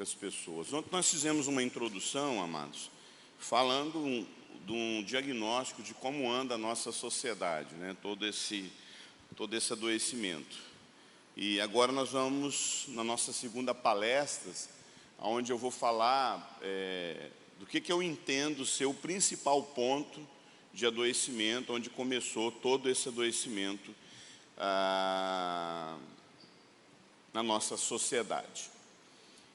poucas pessoas. Ontem nós fizemos uma introdução, amados, falando de um diagnóstico de como anda a nossa sociedade, né? Todo esse adoecimento. E agora nós vamos na nossa segunda palestra, onde eu vou falar do que eu entendo ser o principal ponto de adoecimento, onde começou todo esse adoecimento na nossa sociedade.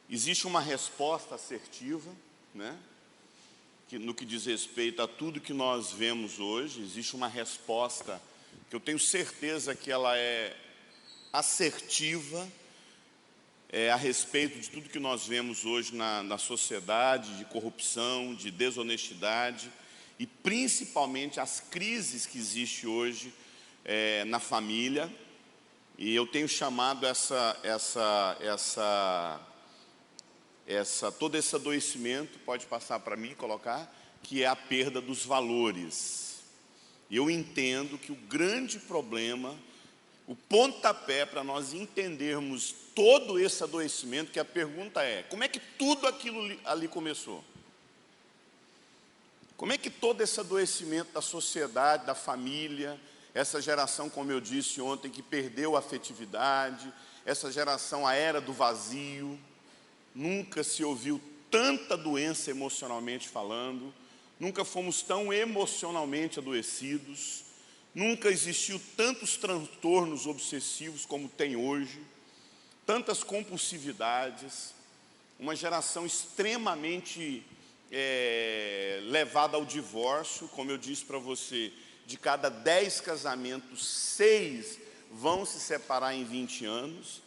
Existe uma resposta assertiva, né? No que diz respeito a tudo que nós vemos hoje, existe uma resposta que eu tenho certeza que ela é assertiva a respeito de tudo que nós vemos hoje na sociedade, de corrupção, de desonestidade e principalmente as crises que existem hoje na família. E eu tenho chamado todo esse adoecimento, pode passar para mim, colocar, que é a perda dos valores. Eu entendo que o grande problema, o pontapé para nós entendermos todo esse adoecimento, que a pergunta é, como é que tudo aquilo ali começou? Como é que todo esse adoecimento da sociedade, da família, essa geração, como eu disse ontem, que perdeu a afetividade, essa geração, a era do vazio, nunca se ouviu tanta doença emocionalmente falando, nunca fomos tão emocionalmente adoecidos, nunca existiu tantos transtornos obsessivos como tem hoje, tantas compulsividades, uma geração extremamente levada ao divórcio. Como eu disse para você, de cada 10 casamentos, 6 vão se separar em 20 anos,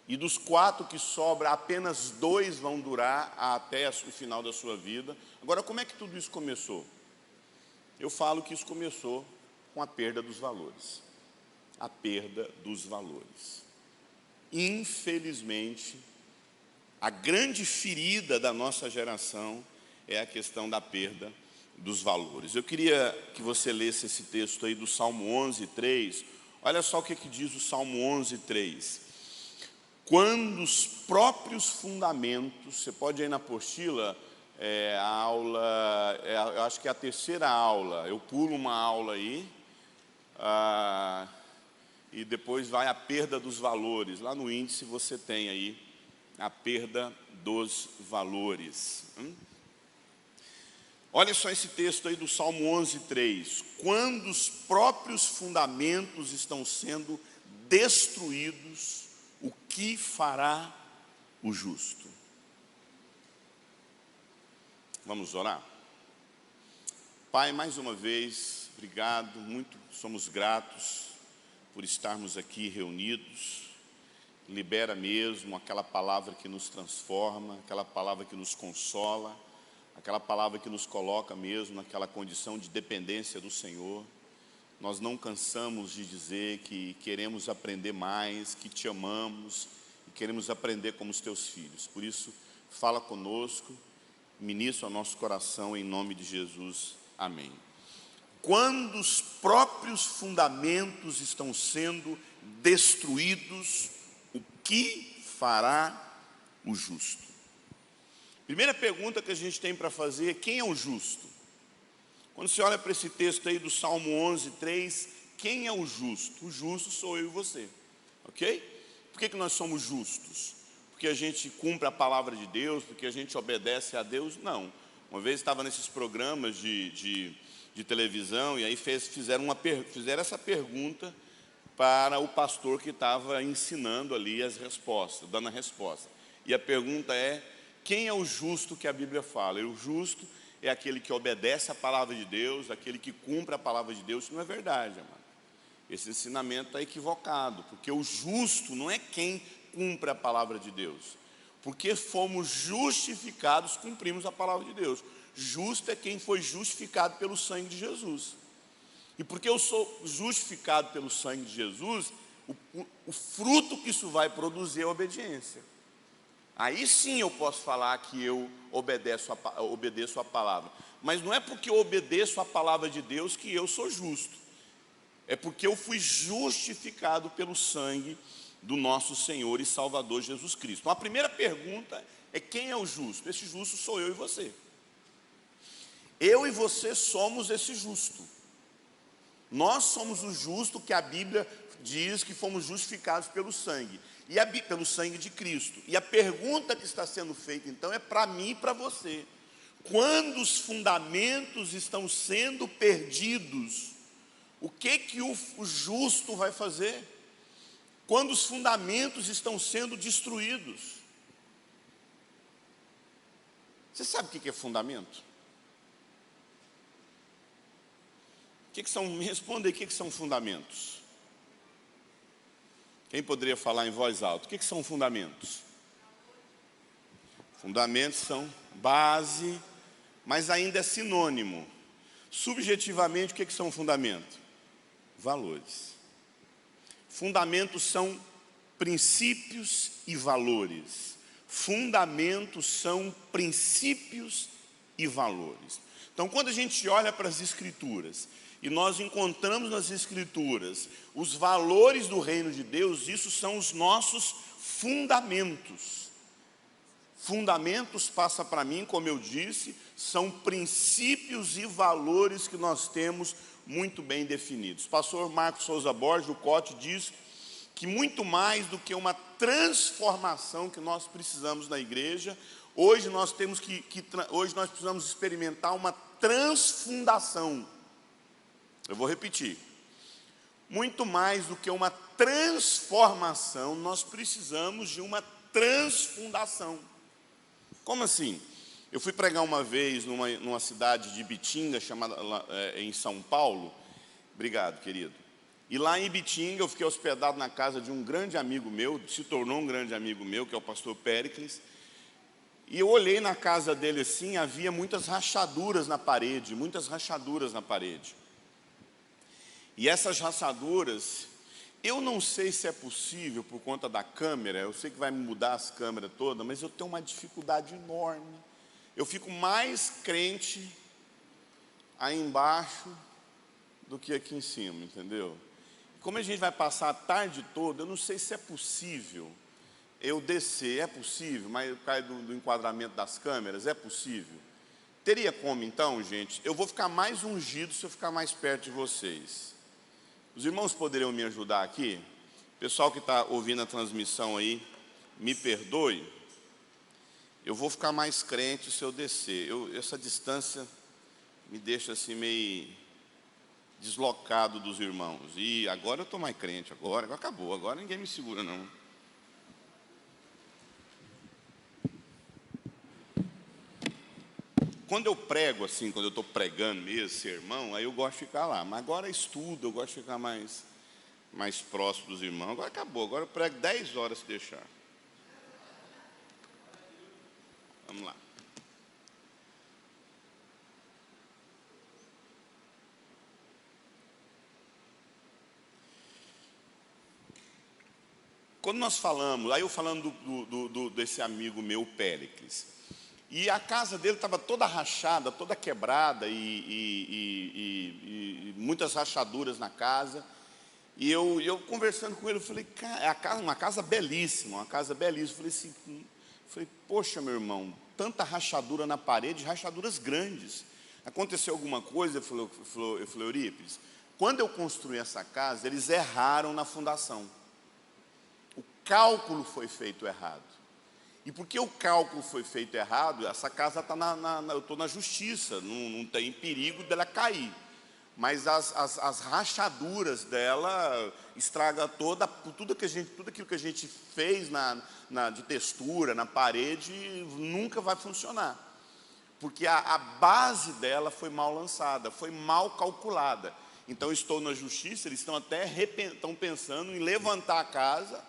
e dos 4 que sobram, apenas 2 vão durar até o final da sua vida. Agora, como é que tudo isso começou? Eu falo que isso começou com a perda dos valores. A perda dos valores. Infelizmente, a grande ferida da nossa geração é a questão da perda dos valores. Eu queria que você lesse esse texto aí do Salmo 11:3. Olha só o que diz o Salmo 11:3. Quando os próprios fundamentos, você pode ir na apostila, a aula, eu acho que é a terceira aula, eu pulo uma aula aí, e depois vai a perda dos valores. Lá no índice você tem aí a perda dos valores. Olha só esse texto aí do Salmo 11:3. Quando os próprios fundamentos estão sendo destruídos, o que fará o justo? Vamos orar? Pai, mais uma vez, obrigado, somos gratos por estarmos aqui reunidos. Libera mesmo aquela palavra que nos transforma, aquela palavra que nos consola, aquela palavra que nos coloca mesmo naquela condição de dependência do Senhor. Nós não cansamos de dizer que queremos aprender mais, que te amamos e queremos aprender como os teus filhos. Por isso, fala conosco, ministra ao nosso coração em nome de Jesus. Amém. Quando os próprios fundamentos estão sendo destruídos, o que fará o justo? Primeira pergunta que a gente tem para fazer é: quem é o justo? Quando você olha para esse texto aí do Salmo 11:3, quem é o justo? O justo sou eu e você, ok? Por que nós somos justos? Porque a gente cumpre a palavra de Deus, porque a gente obedece a Deus? Não. Uma vez estava nesses programas de televisão, e aí fizeram essa pergunta para o pastor que estava ensinando ali as respostas, dando a resposta. E a pergunta é: quem é o justo que a Bíblia fala? E o justo é aquele que obedece a palavra de Deus, aquele que cumpre a palavra de Deus. Isso não é verdade, amado. Esse ensinamento está equivocado, porque o justo não é quem cumpre a palavra de Deus. Porque fomos justificados, cumprimos a palavra de Deus. Justo é quem foi justificado pelo sangue de Jesus. E porque eu sou justificado pelo sangue de Jesus, o fruto que isso vai produzir é a obediência. Aí sim eu posso falar que eu obedeço a palavra. Mas não é porque eu obedeço a palavra de Deus que eu sou justo. É porque eu fui justificado pelo sangue do nosso Senhor e Salvador Jesus Cristo. Então, a primeira pergunta é: quem é o justo? Esse justo sou eu e você. Eu e você somos esse justo. Nós somos o justo que a Bíblia diz que fomos justificados pelo sangue, pelo sangue de Cristo. E a pergunta que está sendo feita, então, é para mim e para você: quando os fundamentos estão sendo perdidos, o que o justo vai fazer? Quando os fundamentos estão sendo destruídos. Você sabe o que é fundamento? Me responda aí, o que são fundamentos? Quem poderia falar em voz alta? O que são fundamentos? Fundamentos são base, mas ainda é sinônimo. Subjetivamente, o que são fundamentos? Valores. Fundamentos são princípios e valores. Fundamentos são princípios e valores. Então, quando a gente olha para as Escrituras e nós encontramos nas Escrituras os valores do reino de Deus, isso são os nossos fundamentos. Fundamentos, passa para mim, como eu disse, são princípios e valores que nós temos muito bem definidos. O pastor Marcos Souza Borges, o Cote, diz que muito mais do que uma transformação que nós precisamos na igreja, hoje nós precisamos experimentar uma transfundação. Eu vou repetir. Muito mais do que uma transformação, nós precisamos de uma transfundação. Como assim? Eu fui pregar uma vez numa cidade de Ibitinga, em São Paulo. Obrigado, querido. E lá em Ibitinga eu fiquei hospedado na casa de um grande amigo meu, se tornou um grande amigo meu, que é o pastor Péricles. E eu olhei na casa dele assim, havia muitas rachaduras na parede, E essas rachaduras, eu não sei se é possível por conta da câmera, eu sei que vai mudar as câmeras todas, mas eu tenho uma dificuldade enorme. Eu fico mais crente aí embaixo do que aqui em cima, entendeu? Como a gente vai passar a tarde toda, eu não sei se é possível eu descer. É possível, mas cai do enquadramento das câmeras, é possível. Teria como então, gente? Eu vou ficar mais ungido se eu ficar mais perto de vocês. Os irmãos poderiam me ajudar aqui? Pessoal que está ouvindo a transmissão aí, me perdoe. Eu vou ficar mais crente se eu descer. Essa distância me deixa assim meio deslocado dos irmãos. E agora eu estou mais crente, agora acabou, agora ninguém me segura não. Quando eu prego assim, quando eu estou pregando mesmo, sermão, aí eu gosto de ficar lá. Mas agora estudo, eu gosto de ficar mais próximo dos irmãos. Agora acabou, agora eu prego 10 horas se deixar. Vamos lá. Quando nós falamos, aí eu falando desse amigo meu, Péricles, e a casa dele estava toda rachada, toda quebrada, e muitas rachaduras na casa. E eu conversando com ele, eu falei, cara, uma casa belíssima. Falei, poxa, meu irmão, tanta rachadura na parede, rachaduras grandes. Aconteceu alguma coisa? Ele falou, Eurípides, quando eu construí essa casa, eles erraram na fundação. O cálculo foi feito errado. E porque o cálculo foi feito errado, essa casa está eu estou na justiça, não tem perigo dela cair. Mas as rachaduras dela estraga tudo aquilo que a gente fez de textura, na parede, nunca vai funcionar. Porque a base dela foi mal lançada, foi mal calculada. Então, estou na justiça, eles estão pensando em levantar a casa,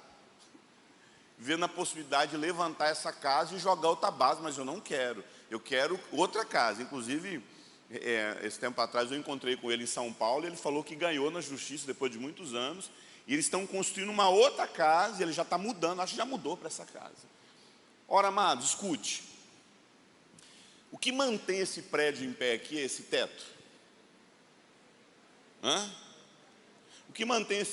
vendo a possibilidade de levantar essa casa e jogar outra base, mas eu não quero. Eu quero outra casa. Inclusive, esse tempo atrás eu encontrei com ele em São Paulo, e ele falou que ganhou na justiça depois de muitos anos, e eles estão construindo uma outra casa, e ele já está mudando, acho que já mudou para essa casa. Ora, amados, escute. O que mantém esse prédio em pé aqui é esse teto. O que mantém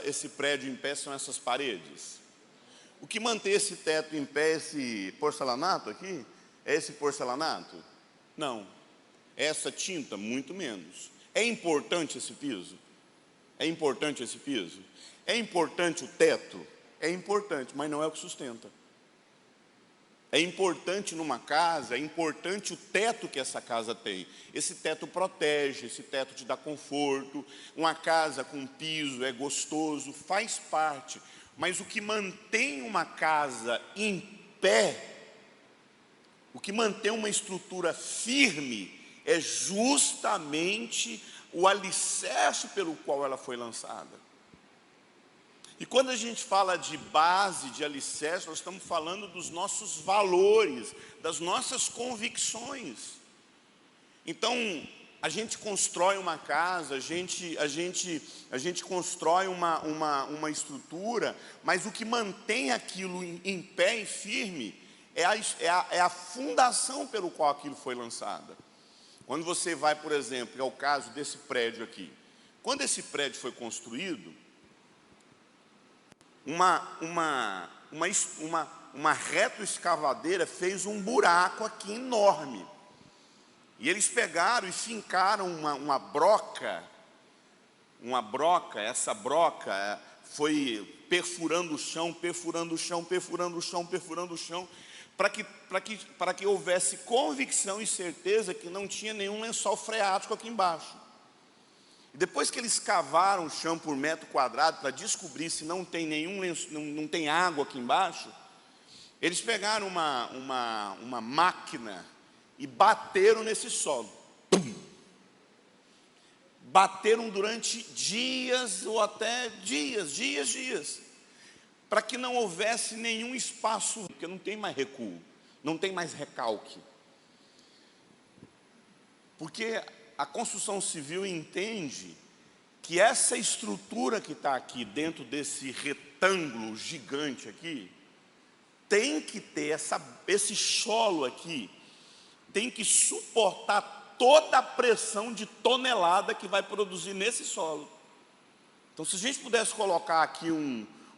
esse prédio em pé são essas paredes. O que mantém esse teto em pé, esse porcelanato aqui, é esse porcelanato? Não. Essa tinta, muito menos. É importante esse piso? É importante esse piso? É importante o teto? É importante, mas não é o que sustenta. É importante numa casa, é importante o teto que essa casa tem. Esse teto protege, esse teto te dá conforto. Uma casa com piso é gostoso, faz parte. Mas o que mantém uma casa em pé, o que mantém uma estrutura firme, é justamente o alicerce pelo qual ela foi lançada. E quando a gente fala de base, de alicerce, nós estamos falando dos nossos valores, das nossas convicções. Então, a gente constrói uma casa, a gente constrói uma estrutura, mas o que mantém aquilo em pé e firme é a fundação pelo qual aquilo foi lançado. Quando você vai, por exemplo, é o caso desse prédio aqui. Quando esse prédio foi construído, uma retroescavadeira fez um buraco aqui enorme. E eles pegaram e fincaram uma broca, essa broca foi perfurando o chão, para que houvesse convicção e certeza que não tinha nenhum lençol freático aqui embaixo. E depois que eles cavaram o chão por metro quadrado para descobrir se não tem não tem água aqui embaixo, eles pegaram uma máquina e bateram nesse solo. Pum! Bateram durante dias ou até dias, para que não houvesse nenhum espaço, porque não tem mais recuo, não tem mais recalque. Porque a construção civil entende que essa estrutura que está aqui dentro desse retângulo gigante aqui, tem que ter esse solo aqui, tem que suportar toda a pressão de tonelada que vai produzir nesse solo. Então, se a gente pudesse colocar aqui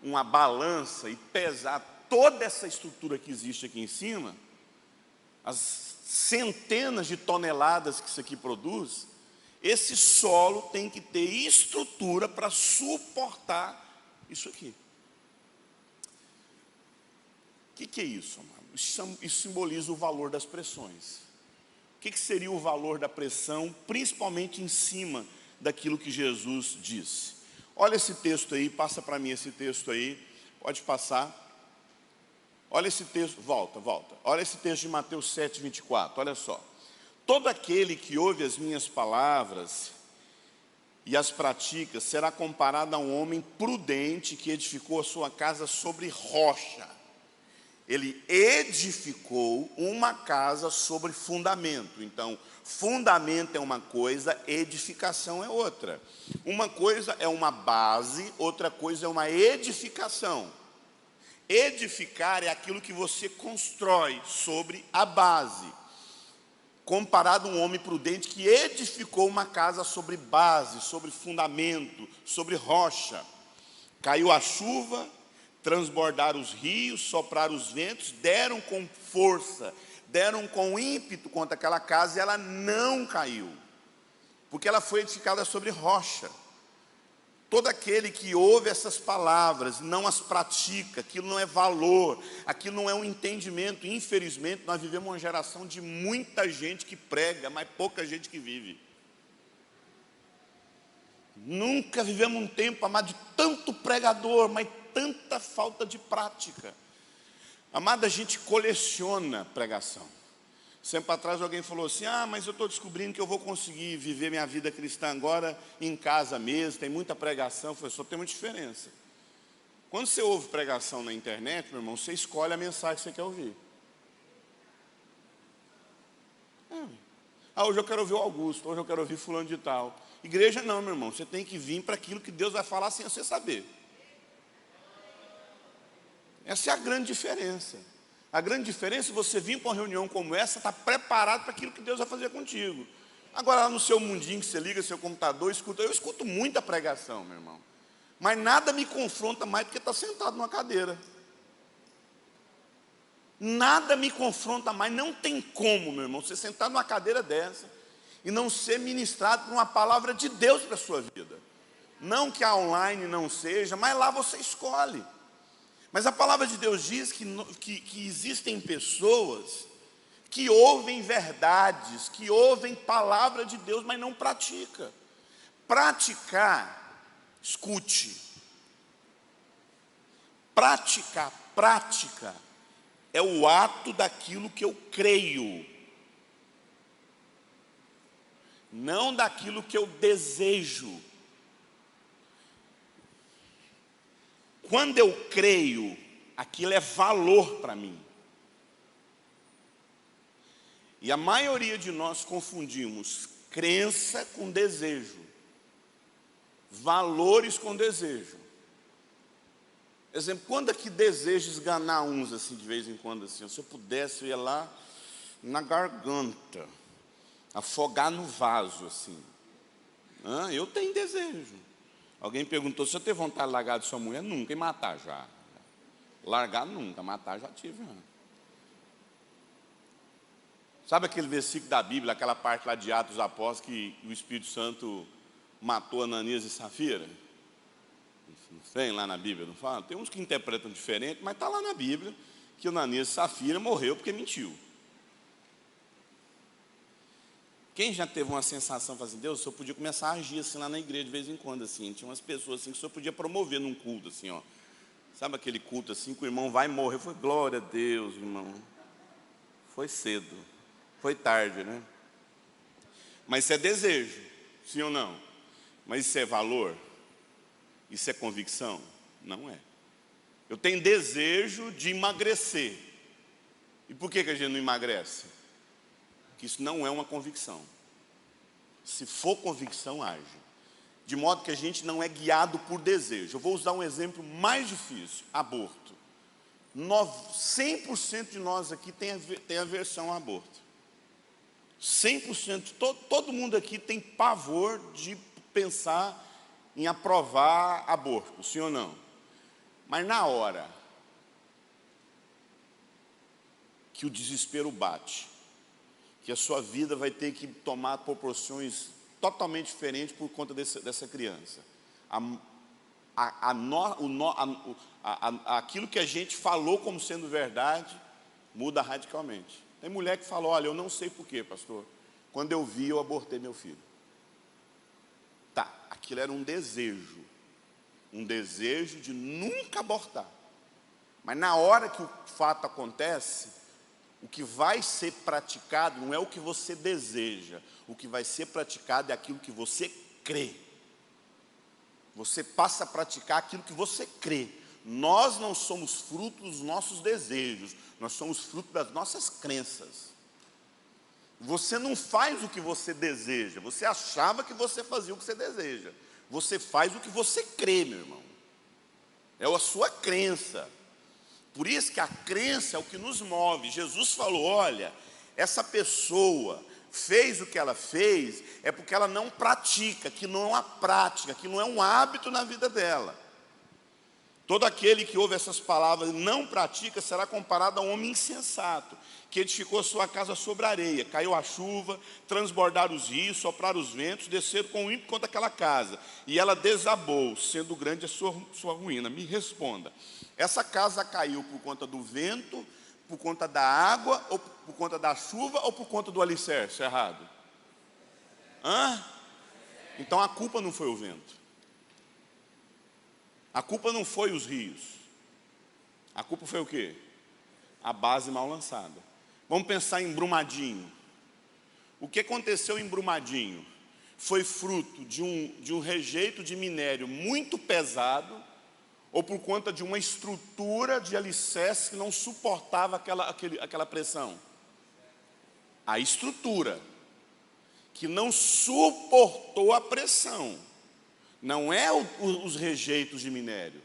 uma balança e pesar toda essa estrutura que existe aqui em cima, as centenas de toneladas que isso aqui produz, esse solo tem que ter estrutura para suportar isso aqui. O que é isso, amado? Isso simboliza o valor das pressões. O que seria o valor da pressão, principalmente em cima daquilo que Jesus disse? Olha esse texto aí, passa para mim esse texto aí, pode passar. Olha esse texto, volta. Olha esse texto de Mateus 7, 24, olha só. Todo aquele que ouve as minhas palavras e as pratica será comparado a um homem prudente que edificou a sua casa sobre rocha. Ele edificou uma casa sobre fundamento. Então, fundamento é uma coisa, edificação é outra. Uma coisa é uma base, outra coisa é uma edificação. Edificar é aquilo que você constrói sobre a base. Comparado a um homem prudente que edificou uma casa sobre base, sobre fundamento, sobre rocha. Caiu a chuva, transbordaram os rios, sopraram os ventos, deram com força, deram com ímpeto contra aquela casa e ela não caiu, porque ela foi edificada sobre rocha. Todo aquele que ouve essas palavras, não as pratica, aquilo não é valor, aquilo não é um entendimento. Infelizmente, nós vivemos uma geração de muita gente que prega, mas pouca gente que vive. Nunca vivemos um tempo, amado, de tanto pregador, mas tanta falta de prática. Amado, a gente coleciona pregação. Sempre atrás alguém falou assim, mas eu estou descobrindo que eu vou conseguir viver minha vida cristã agora em casa mesmo, tem muita pregação. Eu falei, só tem uma diferença. Quando você ouve pregação na internet, meu irmão, você escolhe a mensagem que você quer ouvir. Hoje eu quero ouvir o Augusto, hoje eu quero ouvir fulano de tal. Igreja não, meu irmão, você tem que vir para aquilo que Deus vai falar sem você saber. Essa é a grande diferença. A grande diferença é você vir para uma reunião como essa, estar preparado para aquilo que Deus vai fazer contigo. Agora, lá no seu mundinho que você liga seu computador, eu escuto muita pregação, meu irmão. Mas nada me confronta mais do que estar sentado numa cadeira. Nada me confronta mais, não tem como, meu irmão, você sentar numa cadeira dessa e não ser ministrado por uma palavra de Deus para a sua vida. Não que a online não seja, mas lá você escolhe. Mas a palavra de Deus diz que existem pessoas que ouvem verdades, que ouvem palavra de Deus, mas não pratica. Praticar, escute. Prática é o ato daquilo que eu creio, não daquilo que eu desejo. Quando eu creio, aquilo é valor para mim. E a maioria de nós confundimos crença com desejo, valores com desejo. Exemplo, quando é que deseja esganar uns assim de vez em quando assim? Se eu pudesse, eu ia lá na garganta, afogar no vaso assim. Eu tenho desejo. Alguém perguntou se eu tenho vontade de largar de sua mulher? Nunca, e matar já. Largar nunca, matar já tive. Sabe aquele versículo da Bíblia, aquela parte lá de Atos dos Apóstolos, que o Espírito Santo matou Ananias e Safira? Não tem lá na Bíblia, não fala? Tem uns que interpretam diferente, mas está lá na Bíblia que Ananias e Safira morreu porque mentiu. Quem já teve uma sensação, assim, Deus, o senhor podia começar a agir assim lá na igreja de vez em quando, assim, tinha umas pessoas assim que o senhor podia promover num culto, assim, ó. Sabe aquele culto assim que o irmão vai morrer? Foi glória a Deus, irmão. Foi cedo, foi tarde, né? Mas isso é desejo, sim ou não? Mas isso é valor? Isso é convicção? Não é. Eu tenho desejo de emagrecer. E por que a gente não emagrece? Que isso não é uma convicção. Se for convicção, age. De modo que a gente não é guiado por desejo. Eu vou usar um exemplo mais difícil: aborto. 100% de nós aqui tem aversão ao aborto. 100%, todo mundo aqui tem pavor de pensar em aprovar aborto, sim ou não? Mas na hora que o desespero bate, que a sua vida vai ter que tomar proporções totalmente diferentes por conta dessa criança, aquilo que a gente falou como sendo verdade muda radicalmente. Tem mulher que fala: olha, eu não sei porquê, pastor, quando eu vi, eu abortei meu filho. Tá, aquilo era um desejo de nunca abortar. Mas na hora que o fato acontece, o que vai ser praticado não é o que você deseja, o que vai ser praticado é aquilo que você crê. Você passa a praticar aquilo que você crê. Nós não somos fruto dos nossos desejos, nós somos fruto das nossas crenças. Você não faz o que você deseja, você achava que você fazia o que você deseja. Você faz o que você crê, meu irmão. É a sua crença. Por isso que a crença é o que nos move. Jesus falou: olha, essa pessoa fez o que ela fez, é porque ela não pratica, que não é uma prática, que não é um hábito na vida dela. Todo aquele que ouve essas palavras e não pratica será comparado a um homem insensato, que edificou sua casa sobre a areia. Caiu a chuva, transbordaram os rios, sopraram os ventos, desceram com ímpeto contra aquela casa, e ela desabou, sendo grande a sua ruína. Me responda: essa casa caiu por conta do vento, por conta da água, ou por conta da chuva, ou por conta do alicerce? Errado. Então a culpa não foi o vento. A culpa não foi os rios. A culpa foi o quê? A base mal lançada. Vamos pensar em Brumadinho. O que aconteceu em Brumadinho foi fruto de um rejeito de minério muito pesado, ou por conta de uma estrutura de alicerce que não suportava aquela pressão? A estrutura que não suportou a pressão. Não é os rejeitos de minério,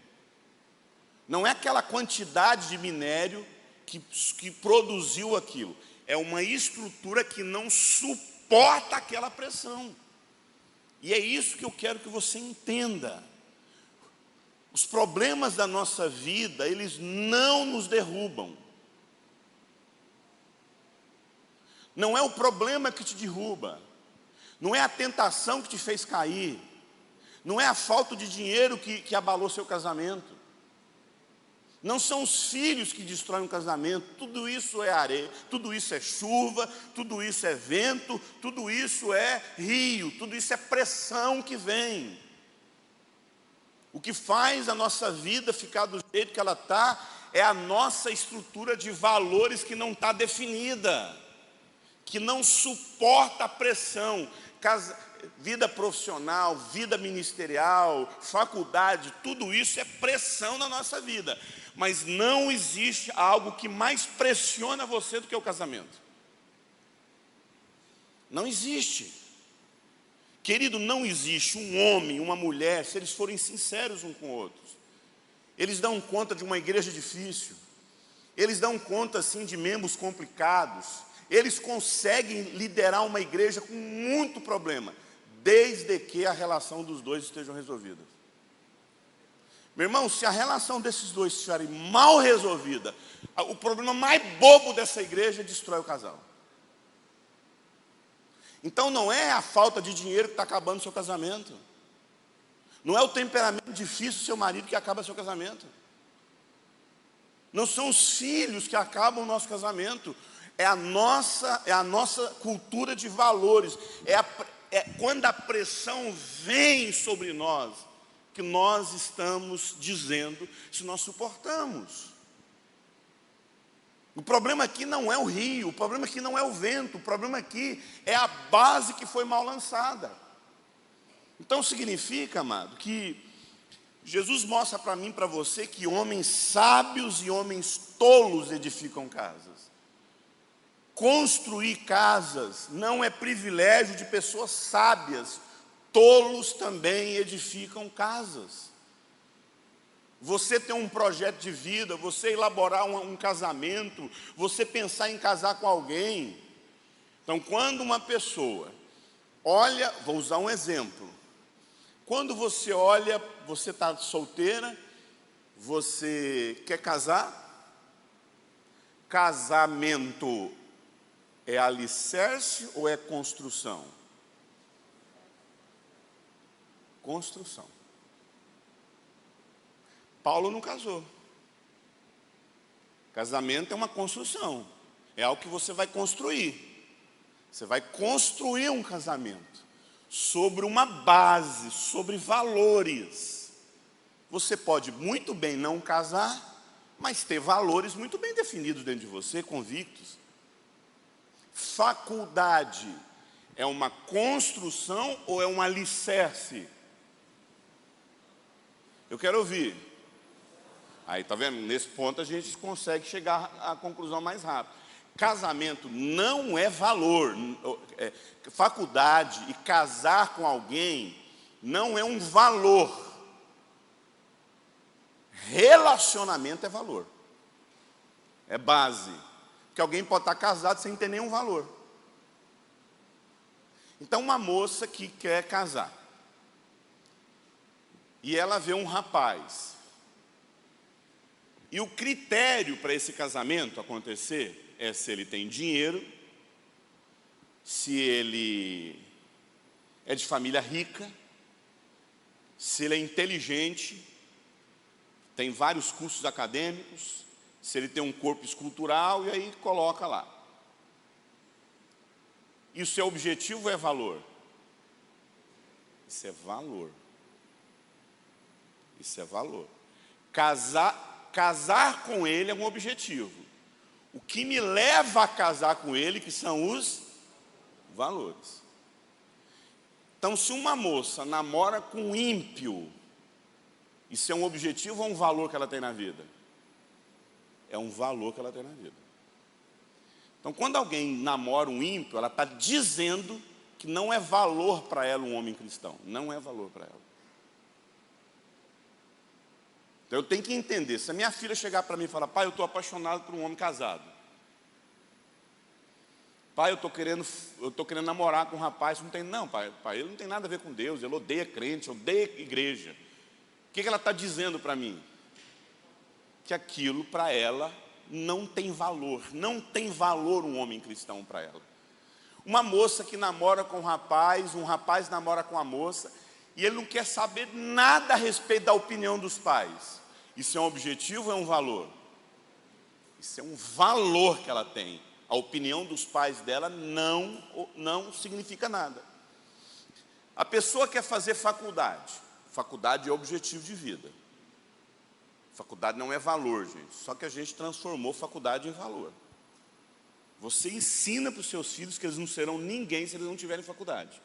não é aquela quantidade de minério que produziu aquilo, é uma estrutura que não suporta suporta aquela pressão. E é isso que eu quero que você entenda. Os problemas da nossa vida, eles não nos derrubam. Não é o problema que te derruba. Não é a tentação que te fez cair. Não é a falta de dinheiro que abalou seu casamento. Não são os filhos que destroem um casamento. Tudo isso é areia, tudo isso é chuva, tudo isso é vento, tudo isso é rio, tudo isso é pressão que vem. O que faz a nossa vida ficar do jeito que ela está é a nossa estrutura de valores que não está definida, que não suporta a pressão. Vida profissional, vida ministerial, faculdade, tudo isso é pressão na nossa vida. Mas não existe algo que mais pressiona você do que o casamento. Não existe. Querido, não existe um homem, uma mulher, se eles forem sinceros uns com outros, eles dão conta de uma igreja difícil, eles dão conta assim de membros complicados, eles conseguem liderar uma igreja com muito problema, desde que a relação dos dois esteja resolvida. Meu irmão, se a relação desses dois estiver mal resolvida, o problema mais bobo dessa igreja destrói o casal. Então não é a falta de dinheiro que está acabando o seu casamento. Não é o temperamento difícil do seu marido que acaba seu casamento. Não são os filhos que acabam o nosso casamento. É a nossa cultura de valores. É quando a pressão vem sobre nós, que nós estamos dizendo se nós suportamos. O problema aqui não é o rio, o problema aqui não é o vento, o problema aqui é a base que foi mal lançada. Então significa, amado, que Jesus mostra para mim e para você que homens sábios e homens tolos edificam casas. Construir casas não é privilégio de pessoas sábias, tolos também edificam casas. Você ter um projeto de vida, você elaborar um casamento, você pensar em casar com alguém. Então, quando uma pessoa olha, vou usar um exemplo. Quando você olha, você está solteira, você quer casar? Casamento é alicerce ou é construção? Construção. Paulo não casou. Casamento é uma construção. É algo que você vai construir. Você vai construir um casamento sobre uma base, sobre valores. Você pode muito bem não casar, mas ter valores muito bem definidos dentro de você, convictos. Faculdade é uma construção ou é um alicerce? Eu quero ouvir. Aí, tá vendo? Nesse ponto a gente consegue chegar à conclusão mais rápido. Casamento não é valor. Faculdade e casar com alguém não é um valor. Relacionamento é valor. É base. Porque alguém pode estar casado sem ter nenhum valor. Então, uma moça que quer casar. E ela vê um rapaz. E o critério para esse casamento acontecer é se ele tem dinheiro, se ele é de família rica, se ele é inteligente, tem vários cursos acadêmicos, se ele tem um corpo escultural, e aí coloca lá. E o seu objetivo é valor. Isso é valor. Isso é valor. Casar com ele é um objetivo. O que me leva a casar com ele, que são os valores. Então, se uma moça namora com um ímpio, isso é um objetivo ou um valor que ela tem na vida? É um valor que ela tem na vida. Então, quando alguém namora um ímpio, ela está dizendo que não é valor para ela um homem cristão. Não é valor para ela. Então, eu tenho que entender. Se a minha filha chegar para mim e falar: pai, eu estou apaixonado por um homem casado. Pai, eu estou querendo namorar com um rapaz. Não, pai, ele não tem nada a ver com Deus, ele odeia crente, odeia igreja. O que ela está dizendo para mim? Que aquilo para ela não tem valor. Não tem valor um homem cristão para ela. Uma moça que namora com um rapaz namora com a moça, e ele não quer saber nada a respeito da opinião dos pais. Isso é um objetivo ou é um valor? Isso é um valor que ela tem. A opinião dos pais dela não significa nada. A pessoa quer fazer faculdade. Faculdade é objetivo de vida. Faculdade não é valor, gente. Só que a gente transformou faculdade em valor. Você ensina para os seus filhos que eles não serão ninguém se eles não tiverem faculdade.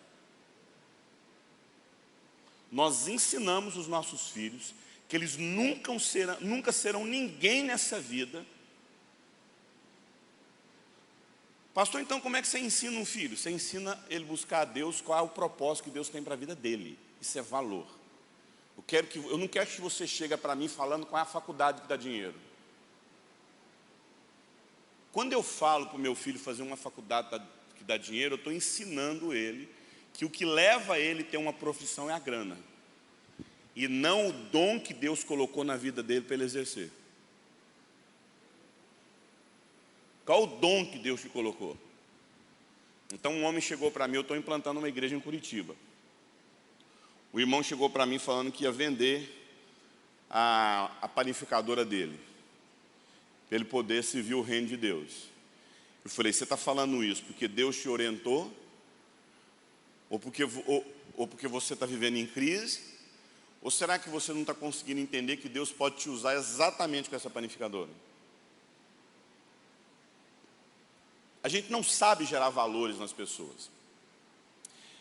Nós ensinamos os nossos filhos que eles nunca serão ninguém nessa vida. Pastor, então como é que você ensina um filho? Você ensina ele a buscar a Deus, qual é o propósito que Deus tem para a vida dele. Isso é valor. Eu não quero que você chegue para mim falando qual é a faculdade que dá dinheiro. Quando eu falo para o meu filho fazer uma faculdade que dá dinheiro, eu estou ensinando ele que o que leva ele a ter uma profissão é a grana. E não o dom que Deus colocou na vida dele para ele exercer. Qual o dom que Deus te colocou? Então um homem chegou para mim, eu estou implantando uma igreja em Curitiba. O irmão chegou para mim falando que ia vender a panificadora dele, para ele poder servir o reino de Deus. Eu falei, você está falando isso porque Deus te orientou? Ou porque você está vivendo em crise? Ou será que você não está conseguindo entender que Deus pode te usar exatamente com essa panificadora? A gente não sabe gerar valores nas pessoas,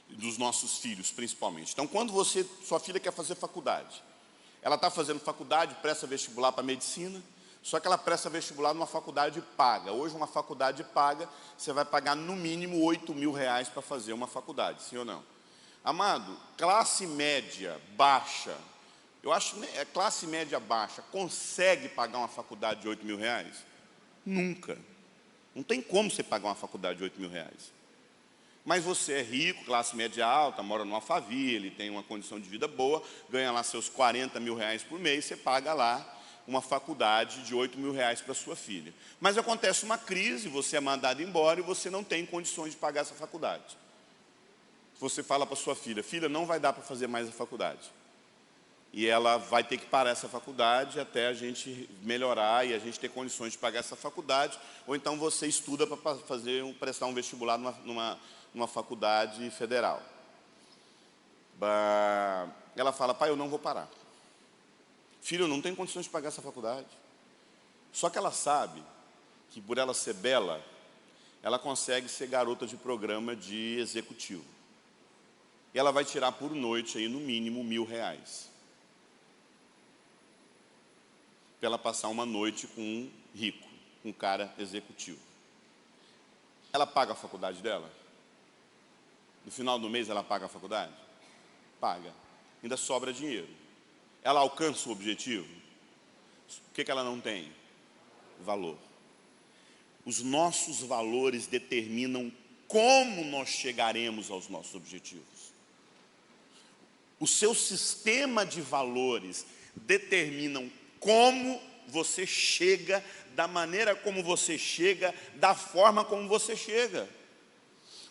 dos nossos filhos principalmente. Então quando sua filha quer fazer faculdade, ela está fazendo faculdade, presta vestibular para medicina, só que ela presta vestibular numa faculdade paga. Hoje uma faculdade paga, você vai pagar no mínimo R$8.000 para fazer uma faculdade, sim ou não? Amado, classe média baixa, eu acho que classe média baixa consegue pagar uma faculdade de R$8.000? Nunca. Não tem como você pagar uma faculdade de R$8.000. Mas você é rico, classe média alta, mora numa Alphaville, tem uma condição de vida boa, ganha lá seus R$40.000 por mês, você paga lá uma faculdade de R$8.000 para sua filha. Mas acontece uma crise, você é mandado embora e você não tem condições de pagar essa faculdade. Você fala para sua filha, filha, não vai dar para fazer mais a faculdade. E ela vai ter que parar essa faculdade até a gente melhorar e a gente ter condições de pagar essa faculdade, ou então você estuda para prestar um vestibular numa faculdade federal. Ela fala, pai, eu não vou parar. Filho, eu não tenho condições de pagar essa faculdade. Só que ela sabe que por ela ser bela, ela consegue ser garota de programa de executivo. E ela vai tirar por noite aí no mínimo R$1.000. Para ela passar uma noite com um rico, um cara executivo. Ela paga a faculdade dela? No final do mês ela paga a faculdade? Paga. Ainda sobra dinheiro. Ela alcança o objetivo? O que ela não tem? Valor. Os nossos valores determinam como nós chegaremos aos nossos objetivos. O seu sistema de valores determinam como você chega, da maneira como você chega, da forma como você chega.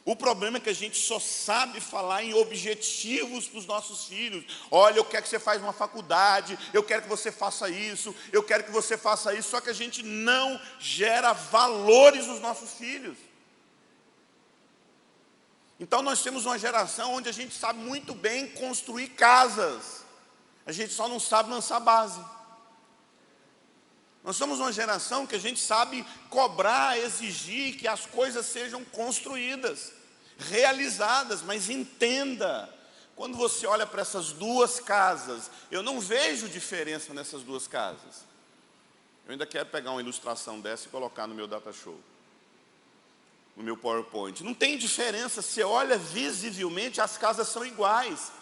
O problema é que a gente só sabe falar em objetivos para os nossos filhos. Olha, eu quero que você faça uma faculdade, eu quero que você faça isso, eu quero que você faça isso, só que a gente não gera valores nos nossos filhos. Então nós temos uma geração onde a gente sabe muito bem construir casas, a gente só não sabe lançar base. Nós somos uma geração que a gente sabe cobrar, exigir que as coisas sejam construídas, realizadas, mas entenda, quando você olha para essas duas casas, eu não vejo diferença nessas duas casas. Eu ainda quero pegar uma ilustração dessa e colocar no meu data show, no meu PowerPoint. Não tem diferença, você olha visivelmente, as casas são iguais.